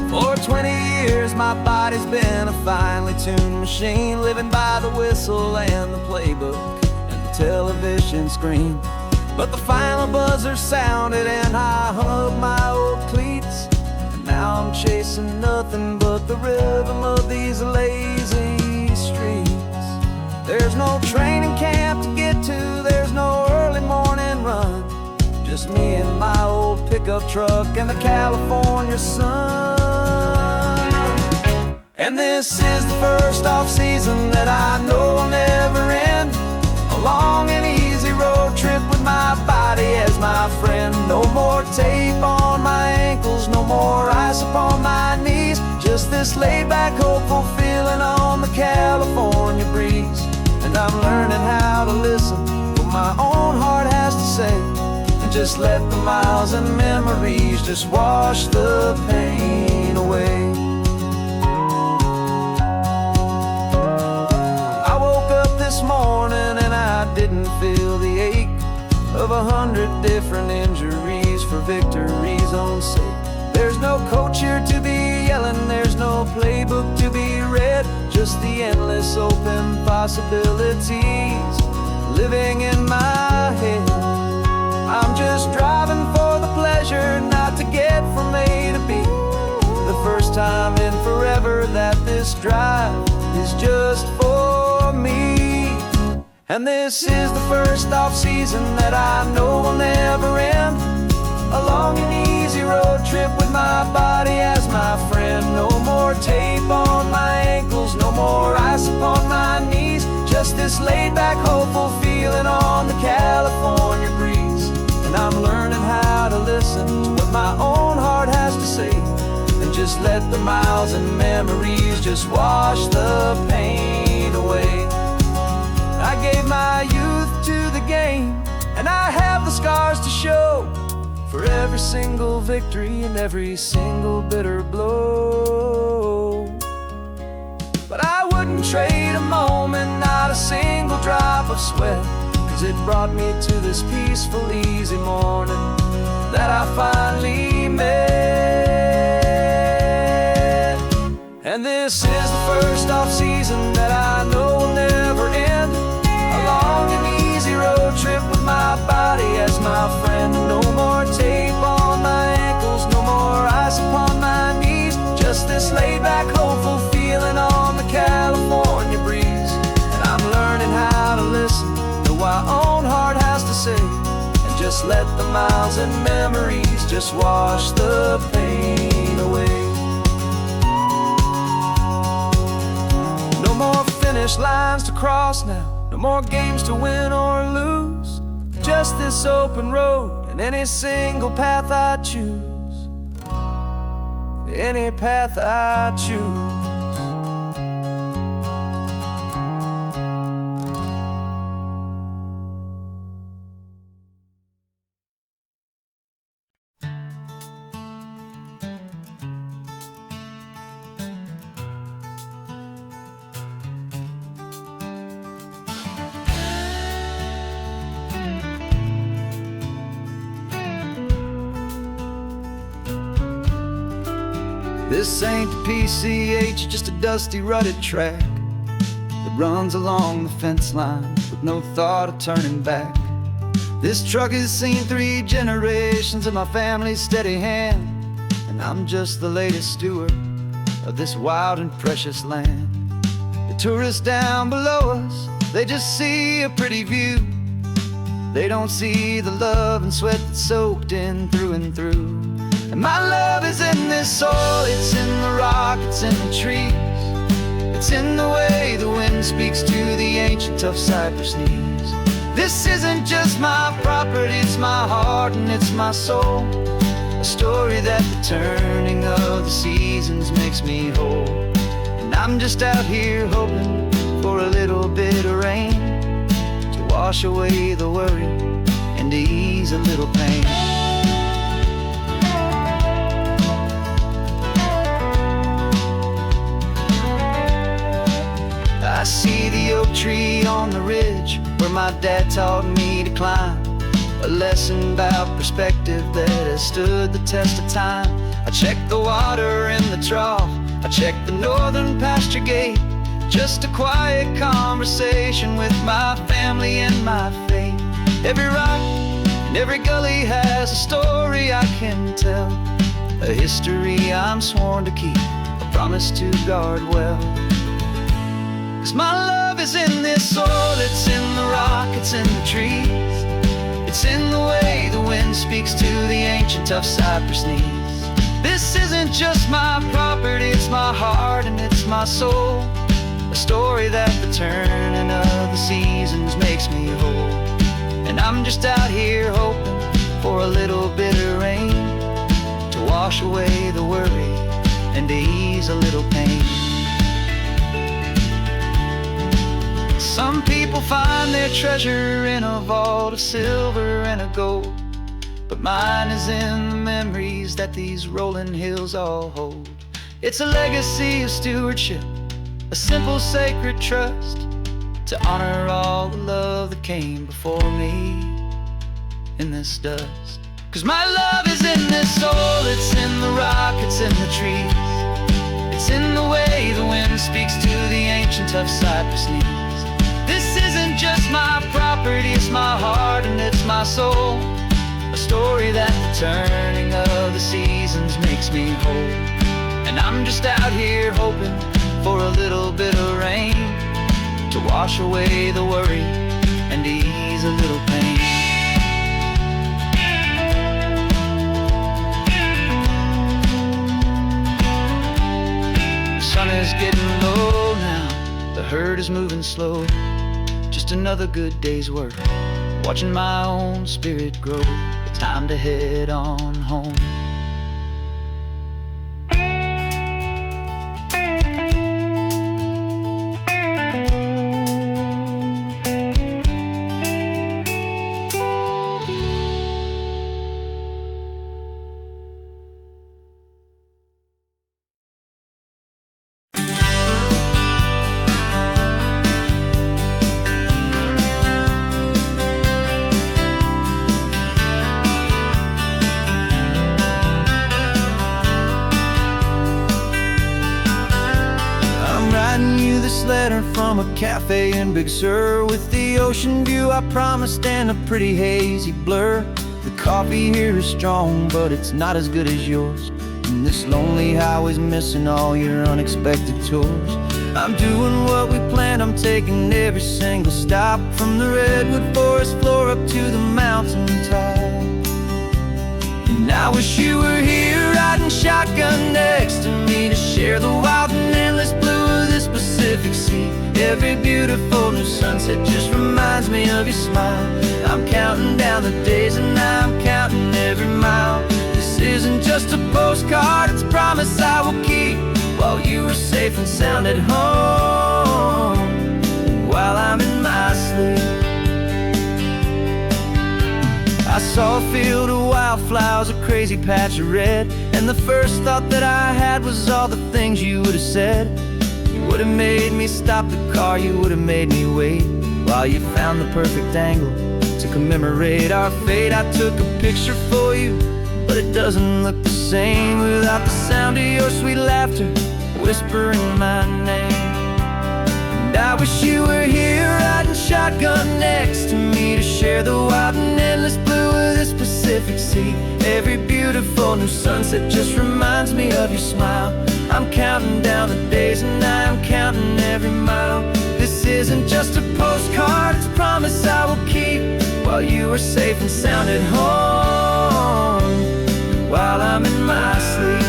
For 20 years my body's been a finely tuned machine, living by the whistle and the playbook and the television screen. But the final buzzer sounded and I hung up my old cleats, and now I'm chasing nothing but the rhythm of these lazy streets. There's no training camp to get to, there's no early morning run, just me and my old pickup truck and the California sun. And this is the first off-season that I know will never end, a long and easy road trip with my body as my friend. No more tape on my ankles, no more ice upon my knees, just this laid-back, hopeful feeling on the California breeze. And I'm learning how to listen to what my own heart has to say, and just let the miles and memories just wash the pain away. I woke up this morning and I didn't feel the ache of 100 different injuries for victory's own sake. There's no coach here to be yelling, there's no playbook to be read, just the endless open possibilities living in my head. I'm just driving for the pleasure, not to get from A to B. The first time in forever that this drive is just for me. And this is the first off-season that I know will never end, a long and easy road trip with my body as my friend. No more tape on my ankles, no more ice upon my knees, just this laid-back, hopeful feeling on the California breeze. And I'm learning how to listen to what my own heart has to say, and just let the miles and memories just wash the pain away. I gave my youth to the game, and I have the scars to show for every single victory and every single bitter blow. But I wouldn't trade a moment, not a single drop of sweat, 'cause it brought me to this peaceful, easy morning that I finally met. And this is the first off-season that I know will never end, a long and easy road trip with my body as my friend. No more tape on my ankles, no more ice upon my knees, just this laid-back, hopeful feeling on the California breeze. And I'm learning how to listen to what my own heart has to say, and just let the miles and memories just wash the pain away. No more finish lines to cross now, no more games to win or lose, just this open road, and any single path I choose, any path I choose. This ain't the PCH, just a dusty, rutted track that runs along the fence line with no thought of turning back. This truck has seen 3 generations of my family's steady hand, and I'm just the latest steward of this wild and precious land. The tourists down below us, they just see a pretty view. They don't see the love and sweat that's soaked in through and through. And my love is in this soil, it's in the rock, it's in the trees. It's in the way the wind speaks to the ancient tough cypress knees. This isn't just my property, it's my heart and it's my soul. A story that the turning of the seasons makes me whole. And I'm just out here hoping for a little bit of rain to wash away the worry and to ease a little pain. I see the oak tree on the ridge where my dad taught me to climb. A lesson about perspective that has stood the test of time. I check the water in the trough, I check the northern pasture gate. Just a quiet conversation with my family and my faith. Every rock and every gully has a story I can tell. A history I'm sworn to keep, a promise to guard well. 'Cause my love is in this soil, it's in the rock, it's in the trees. It's in the way the wind speaks to the ancient tough cypress knees. This isn't just my property, it's my heart and it's my soul. A story that the turning of the seasons makes me whole. And I'm just out here hoping for a little bit of rain to wash away the worry and to ease a little pain. Some people find their treasure in a vault of silver and of gold, but mine is in the memories that these rolling hills all hold. It's a legacy of stewardship, a simple sacred trust, to honor all the love that came before me in this dust. 'Cause my love is in this soil, it's in the rock, it's in the trees. It's in the way the wind speaks to the ancient tough cypress knees. This isn't just my property, it's my heart and it's my soul. A story that the turning of the seasons makes me whole. And I'm just out here hoping for a little bit of rain to wash away the worry and ease a little pain. The sun is getting low now, the herd is moving slow. Just another good day's work, watching my own spirit grow. Time to head on home. Letter from a cafe in Big Sur, with the ocean view I promised and a pretty hazy blur. The coffee here is strong, but it's not as good as yours. And this lonely highway's missing all your unexpected tours. I'm doing what we planned, I'm taking every single stop, from the redwood forest floor up to the mountain top. And I wish you were here riding shotgun next to me to share the wild and endless blue of this Pacific Pacific Sea. Every beautiful new sunset just reminds me of your smile. I'm counting down the days and I'm counting every mile. This isn't just a postcard, it's a promise I will keep, while you are safe and sound at home, while I'm in my sleep. I saw a field of wildflowers, a crazy patch of red, and the first thought that I had was all the things you would have said. You would have made me stop the car, you would have made me wait, while you found the perfect angle to commemorate our fate. I took a picture for you, but it doesn't look the same without the sound of your sweet laughter whispering my name. And I wish you were here riding shotgun next to me to share the wild and endless blue of this Pacific Sea. Every beautiful new sunset just reminds me of your smile. I'm counting down the days and I'm counting every mile. This isn't just a postcard, it's a promise I will keep, while you are safe and sound at home, while I'm in my sleep.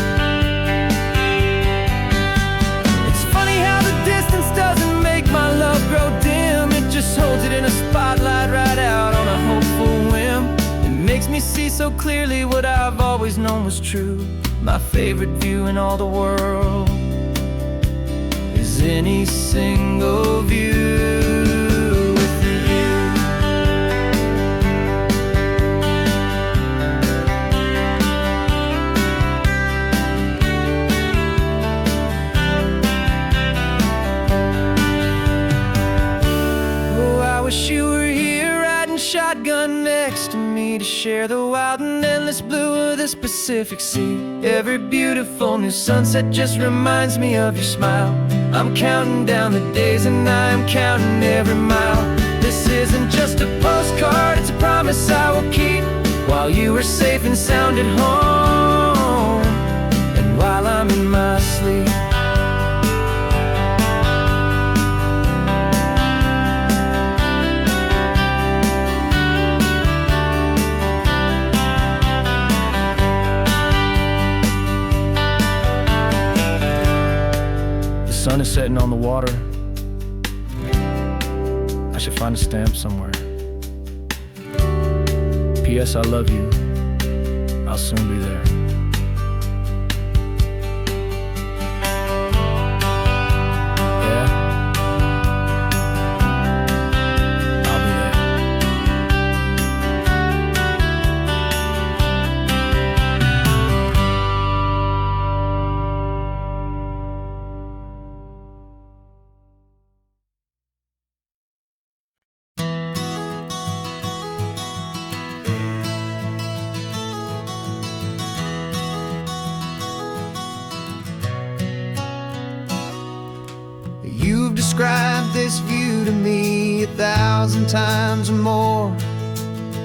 It's funny how the distance doesn't make my love grow dim. It just holds it in a spotlight right out on a hopeful whim. It makes me see so clearly what I've always known was true. My favorite view in all the world is any single view. Wish you were here riding shotgun next to me to share the wild and endless blue of this Pacific Sea. Every beautiful new sunset just reminds me of your smile. I'm counting down the days and I'm counting every mile. This isn't just a postcard, it's a promise I will keep, while you are safe and sound at home, and while I'm in my sleep. The sun is setting on the water. I should find a stamp somewhere. P.S. I love you. I'll soon be there. Yeah? I'll be there. You've described this view to me 1,000 times or more.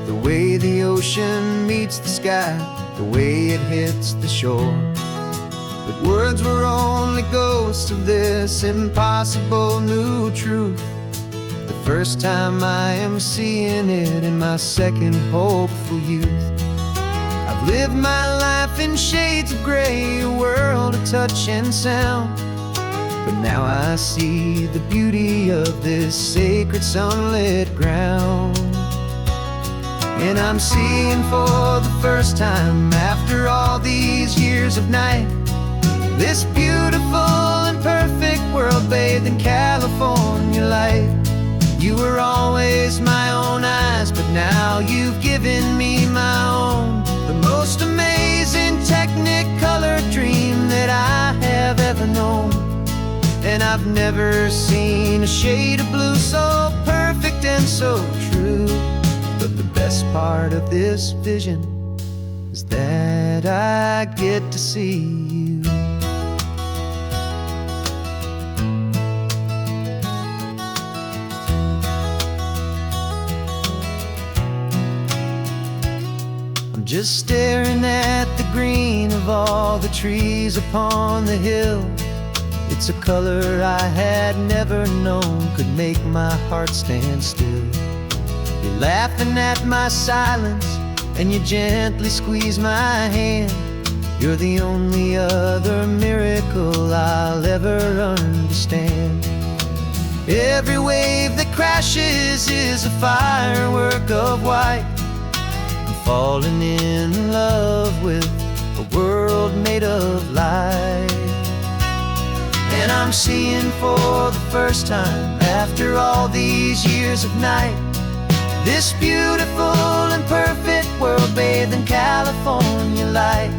The way the ocean meets the sky, the way it hits the shore. But words were only ghosts of this impossible new truth. The first time I am seeing it in my second hopeful youth. I've lived my life in shades of gray, a world of touch and sound. But now I see the beauty of this sacred sunlit ground. And I'm seeing for the first time, after all these years of night, this beautiful and perfect world bathed in California light. You were always my own eyes, but now you've given me my own. The most amazing technicolor dream that I have ever known. And I've never seen a shade of blue so perfect and so true. But the best part of this vision is that I get to see you. I'm just staring at the green of all the trees upon the hill. It's a color I had never known could make my heart stand still. You're laughing at my silence, and you gently squeeze my hand. You're the only other miracle I'll ever understand. Every wave that crashes is a firework of white. I'm falling in love with a world made of light. And I'm seeing for the first time, after all these years of night, this beautiful and perfect world bathed in California light.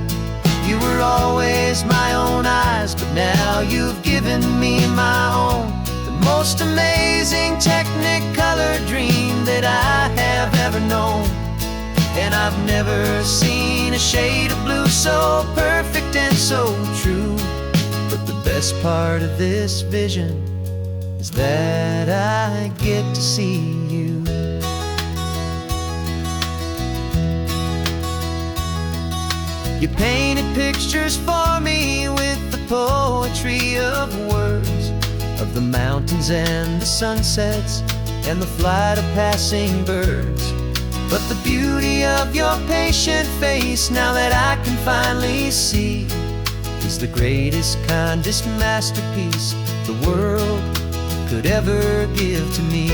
You were always my own eyes, but now you've given me my own. The most amazing technicolor dream that I have ever known. And I've never seen a shade of blue so perfect and so true. But the best part of this vision is that I get to see you. You painted pictures for me with the poetry of words, of the mountains and the sunsets and the flight of passing birds. But the beauty of your patient face, now that I can finally see, is the greatest, kindest masterpiece the world could ever give to me.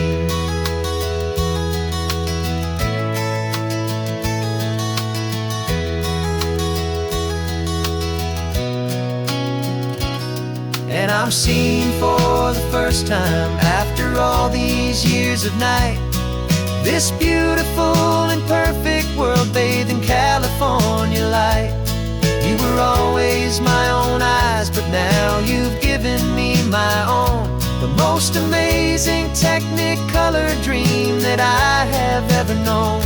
And I'm seeing for the first time, after all these years of night, this beautiful and perfect world bathed in California light. You were always my own eyes, but now you've given me my own. The most amazing technicolor dream that I have ever known.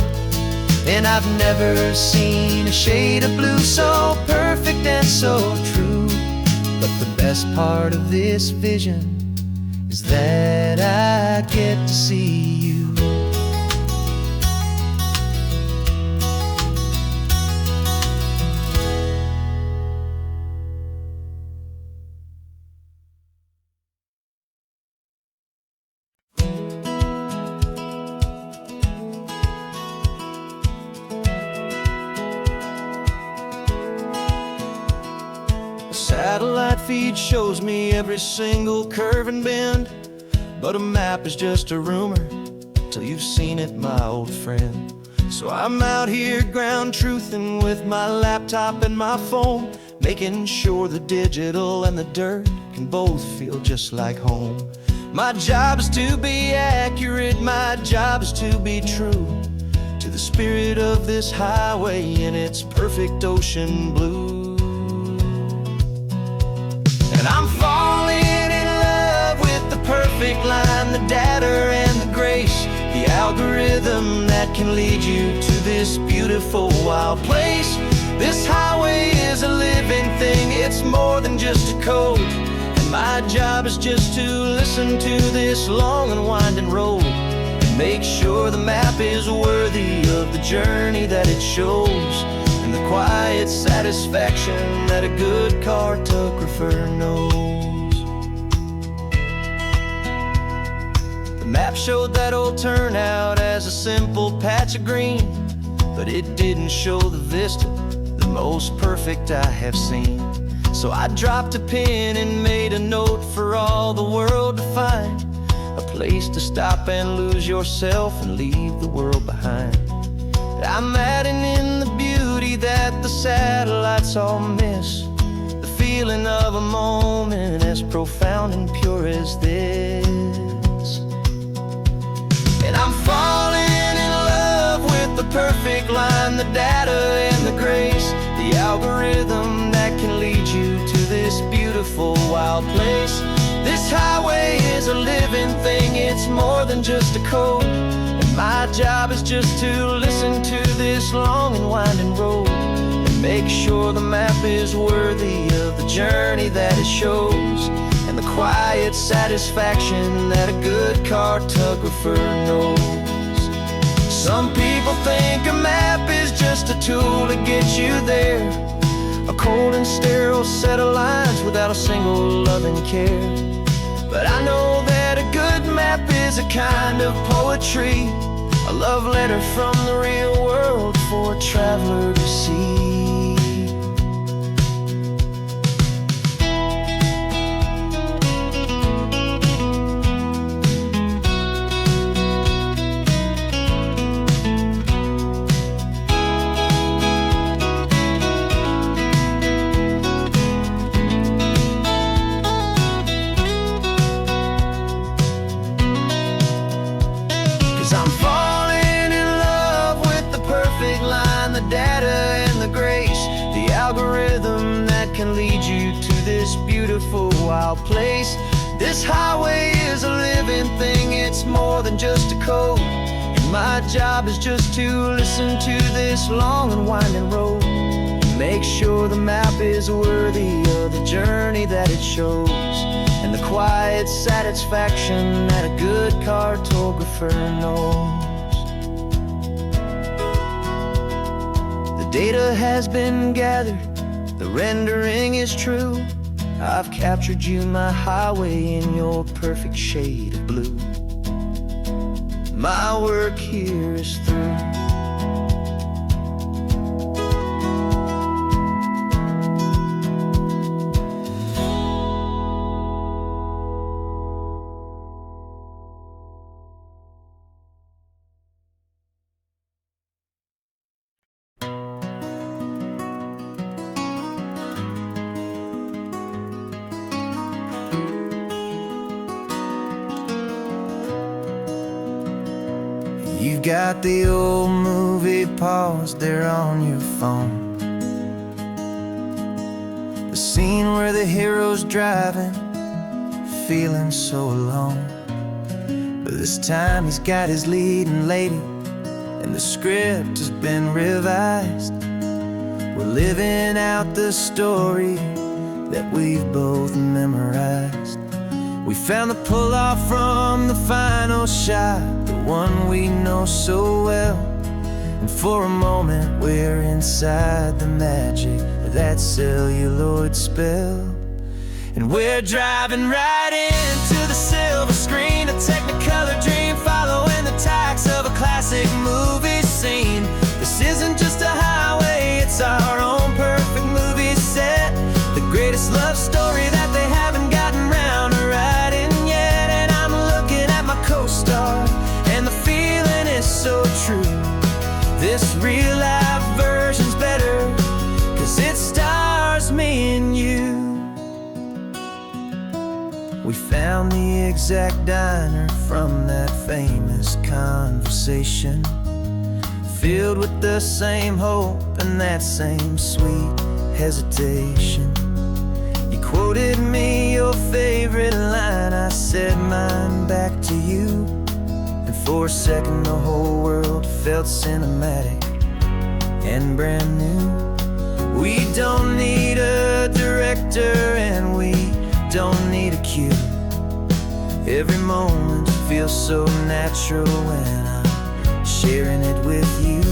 And I've never seen a shade of blue so perfect and so true. But the best part of this vision is that I get to see you. Satellite feed shows me every single curve and bend, but a map is just a rumor till you've seen it, my old friend. So I'm out here ground truthing with my laptop and my phone, making sure the digital and the dirt can both feel just like home. My job is to be accurate, my job is to be true to the spirit of this highway in its perfect ocean blue. And I'm falling in love with the perfect line, the data and the grace, the algorithm that can lead you to this beautiful wild place. This highway is a living thing, it's more than just a code. And my job is just to listen to this long and winding road and make sure the map is worthy of the journey that it shows, and the quiet satisfaction that a good cartographer knows. The map showed that old turnout as a simple patch of green, but it didn't show the vista, the most perfect I have seen. So I dropped a pin and made a note for all the world to find, a place to stop and lose yourself and leave the world behind. I'm adding in the beauty that the satellites all miss, the feeling of a moment as profound and pure as this. And I'm falling in love with the perfect line, the data and the grace, the algorithm that can lead you to this beautiful wild place. This highway is a living thing, it's more than just a code. My job is just to listen to this long and winding road and make sure the map is worthy of the journey that it shows, and the quiet satisfaction that a good cartographer knows. Some people think a map is just a tool to get you there, a cold and sterile set of lines without a single loving care. But I know that a good map is a kind of poetry, a love letter from the real world for a traveler to see. algorithm that can lead you to this beautiful wild place. This highway is a living thing, it's more than just a code. And my job is just to listen to this long and winding road, make sure the map is worthy of the journey that it shows, and the quiet satisfaction that a good cartographer knows. The data has been gathered, the rendering is true. I've captured you, my highway, in your perfect shade of blue. My work here is through. You got the old movie paused there on your phone, the scene where the hero's driving, feeling so alone. But this time he's got his leading lady, and the script has been revised. We're living out the story that we've both memorized. We found the pull-off from the final shot, the one we know so well. And for a moment we're inside the magic of that celluloid spell. And we're driving right into the silver screen, a technicolor dream, following the tacks of a classic movie scene. This isn't just a highway, it's our own perfect movie set, the greatest love story that they haven't gotten round to writing yet. And I'm looking at my co-star, and the feeling is so true. This real-life version's better, 'cause it stars me and you. We found the exact diner from that famous conversation, filled with the same hope and that same sweet hesitation. You quoted me your favorite line, I said mine back to you. And for a second the whole world felt cinematic and brand new. We don't need a director and we don't need a cue. Every moment feels so natural when I'm sharing it with you.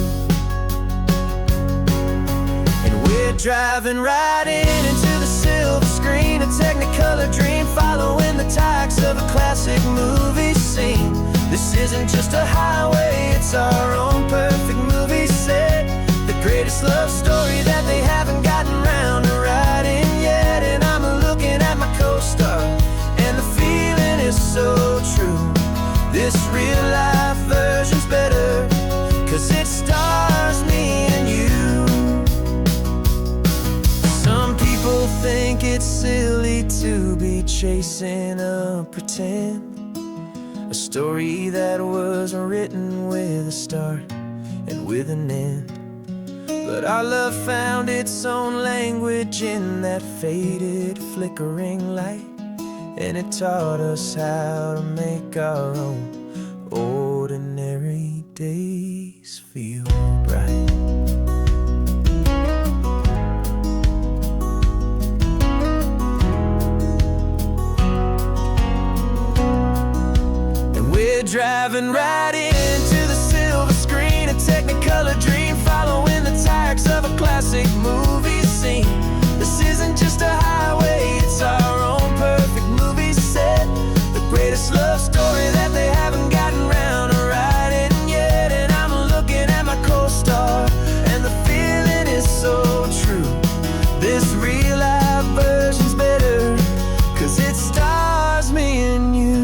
And we're driving right into the silver screen, a technicolor dream, following the tacks of a classic movie scene. This isn't just a highway, it's our own perfect movie set, the greatest love story that they haven't gotten round to writing yet. And I'm looking at my co-star, and the feeling is so true. This real-life version's better, 'cause it stars me and you. Some people think it's silly to be chasing a pretend, a story that was written with a start and with an end. But our love found its own language in that faded, flickering light, and it taught us how to make our own ordinary days feel bright. And we're driving right into the silver screen, a technicolor dream, following the tacks of a classic movie scene. This isn't just a highway, it's our own perfect movie set, the greatest love story that they haven't gotten round to writing yet. And I'm looking at my co-star, and the feeling is so true. This real-life version's better, 'cause it stars me and you.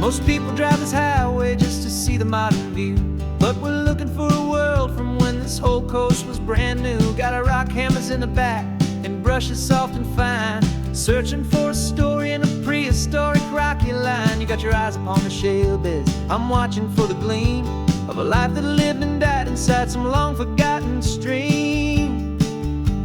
Most people drive this highway just to see the modern view, but we're looking for a world from when this whole coast was brand new. Got our rock hammers in the back and brushes soft and fine, searching for a story in a prehistoric rocky line. You got your eyes upon the shale beds, I'm watching for the gleam of a life that lived and died inside some long forgotten stream.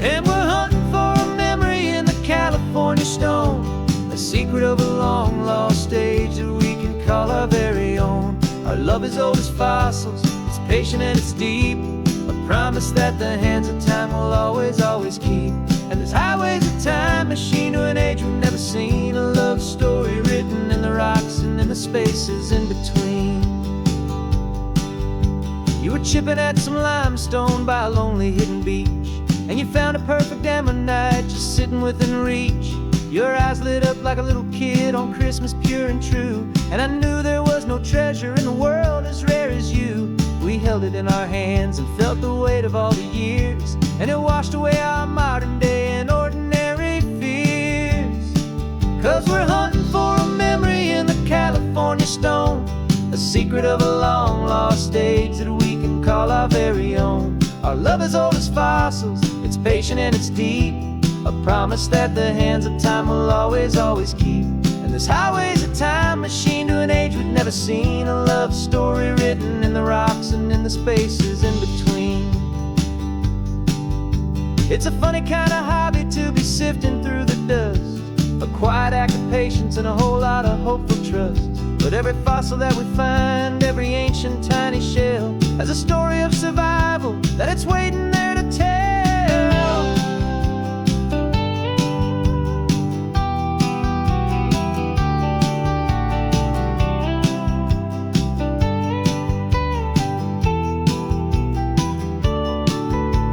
And we're hunting for a memory in the California stone, a secret of a long lost age that we can call our very own. Our love is old as fossils, it's patient and it's deep, a promise that the hands of time will always, always keep. And this highway's a time machine to an age we've never seen, a love story written in the rocks and in the spaces in between. You were chipping at some limestone by a lonely hidden beach, and you found a perfect ammonite just sitting within reach. Your eyes lit up like a little kid on Christmas, pure and true, and I knew there was no treasure in the world as rare as you. We held it in our hands and felt the weight of all the years, and it washed away our modern day and ordinary fears. 'Cause we're hunting for a memory in the California stone, a secret of a long lost age that we can call our very own. Our love is old as fossils, it's patient and it's deep, a promise that the hands of time will always, always keep. And this highway's a time machine to an age we've never seen, a love story written in the rocks and in the spaces in between. It's a funny kind of hobby to be sifting through the dust, a quiet act of patience and a whole lot of hopeful trust. But every fossil that we find, every ancient tiny shell, has a story of survival that it's waiting there to tell.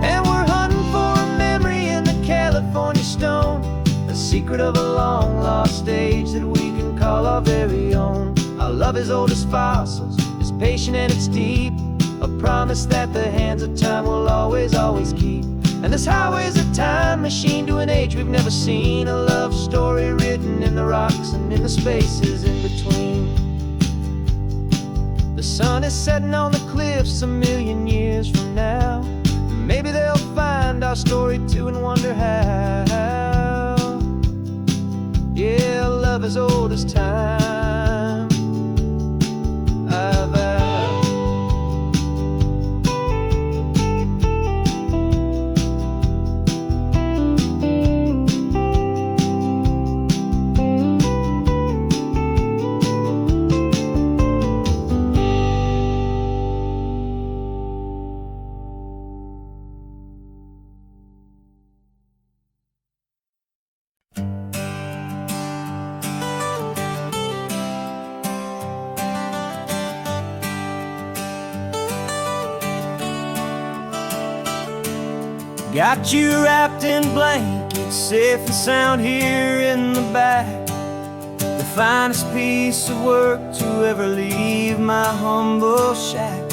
And we're hunting for a memory in the California stone, a secret of a long lost age that we can call our very own. Our love is old as fossils, it's patient and it's deep, a promise that the hands of time will always, always keep. And this highway's a time machine to an age we've never seen, a love story written in the rocks and in the spaces in between. The sun is setting on the cliffs a million years from now, maybe they'll find our story too and wonder how. Yeah, love is old as time. Got you wrapped in blankets, safe and sound here in the back. The finest piece of work to ever leave my humble shack.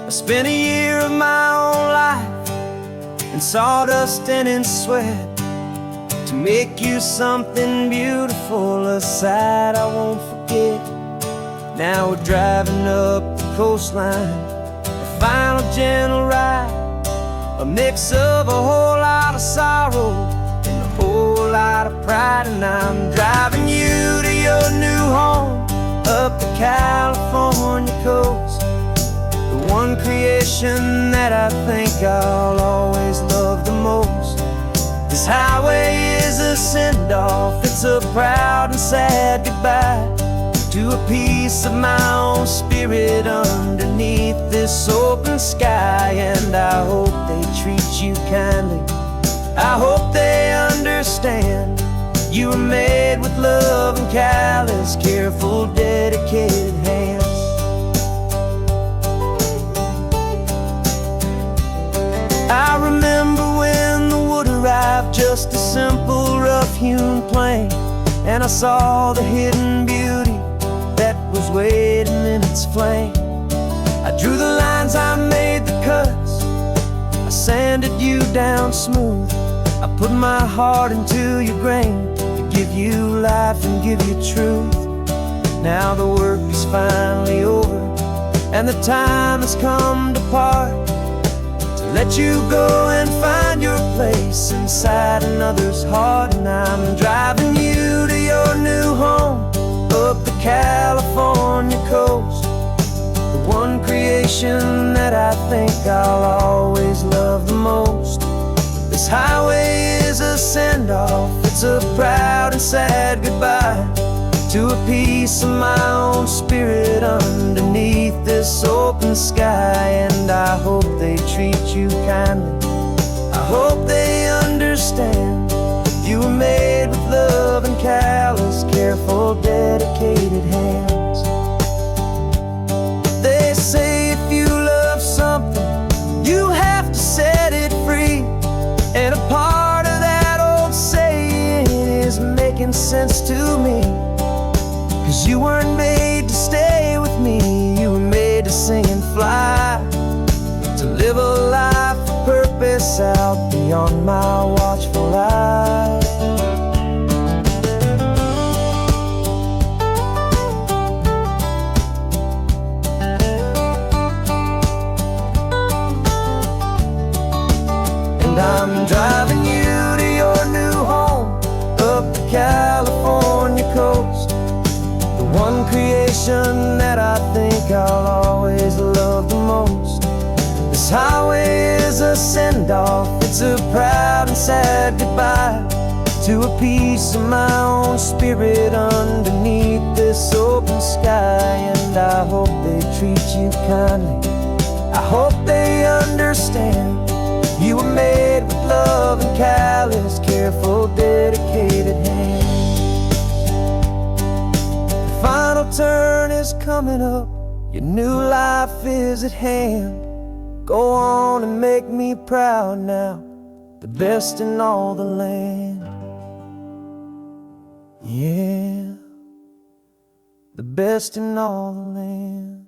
I spent a year of my own life in sawdust and in sweat to make you something beautiful, a sight I won't forget. Now we're driving up the coastline, a final gentle ride, a mix of a whole lot of sorrow and a whole lot of pride. And I'm driving you to your new home up the California coast, the one creation that I think I'll always love the most. This highway is a send-off, it's a proud and sad goodbye to a piece of my own spirit underneath this open sky. And I hope they treat you kindly, I hope they understand you were made with love and callous, careful, dedicated hands. I remember when the wood arrived, just a simple rough-hewn plank, and I saw the hidden beauty that was waiting in its flame. I drew the lines, I made the cuts, I sanded you down smooth. I put my heart into your grain to give you life and give you truth. Now the work is finally over, and the time has come to part, to let you go and find your place inside another's heart. And I'm driving you to your new home, up the California coast, the one creation that I think I'll always love the most. This highway is a send-off, it's a proud and sad goodbye to a piece of my own spirit underneath this open sky. And I hope they treat you kindly, I hope they understand. You were made with love and callous, careful, dedicated hands. They say if you love something, you have to set it free. And a part of that old saying is making sense to me. 'Cause you weren't made to stay with me, you were made to sing and fly, to live a life of purpose out beyond my watchful eye. And I'm driving you to your new home, up the California coast, the one creation that I think I'll always love the most. This highway is a send-off, it's a proud and sad goodbye to a piece of my own spirit underneath this open sky. And I hope they treat you kindly, I hope they understand. You were made with love and callous, careful, dedicated hands. The final turn is coming up, your new life is at hand. Go on and make me proud now, the best in all the land. Yeah, the best in all the land.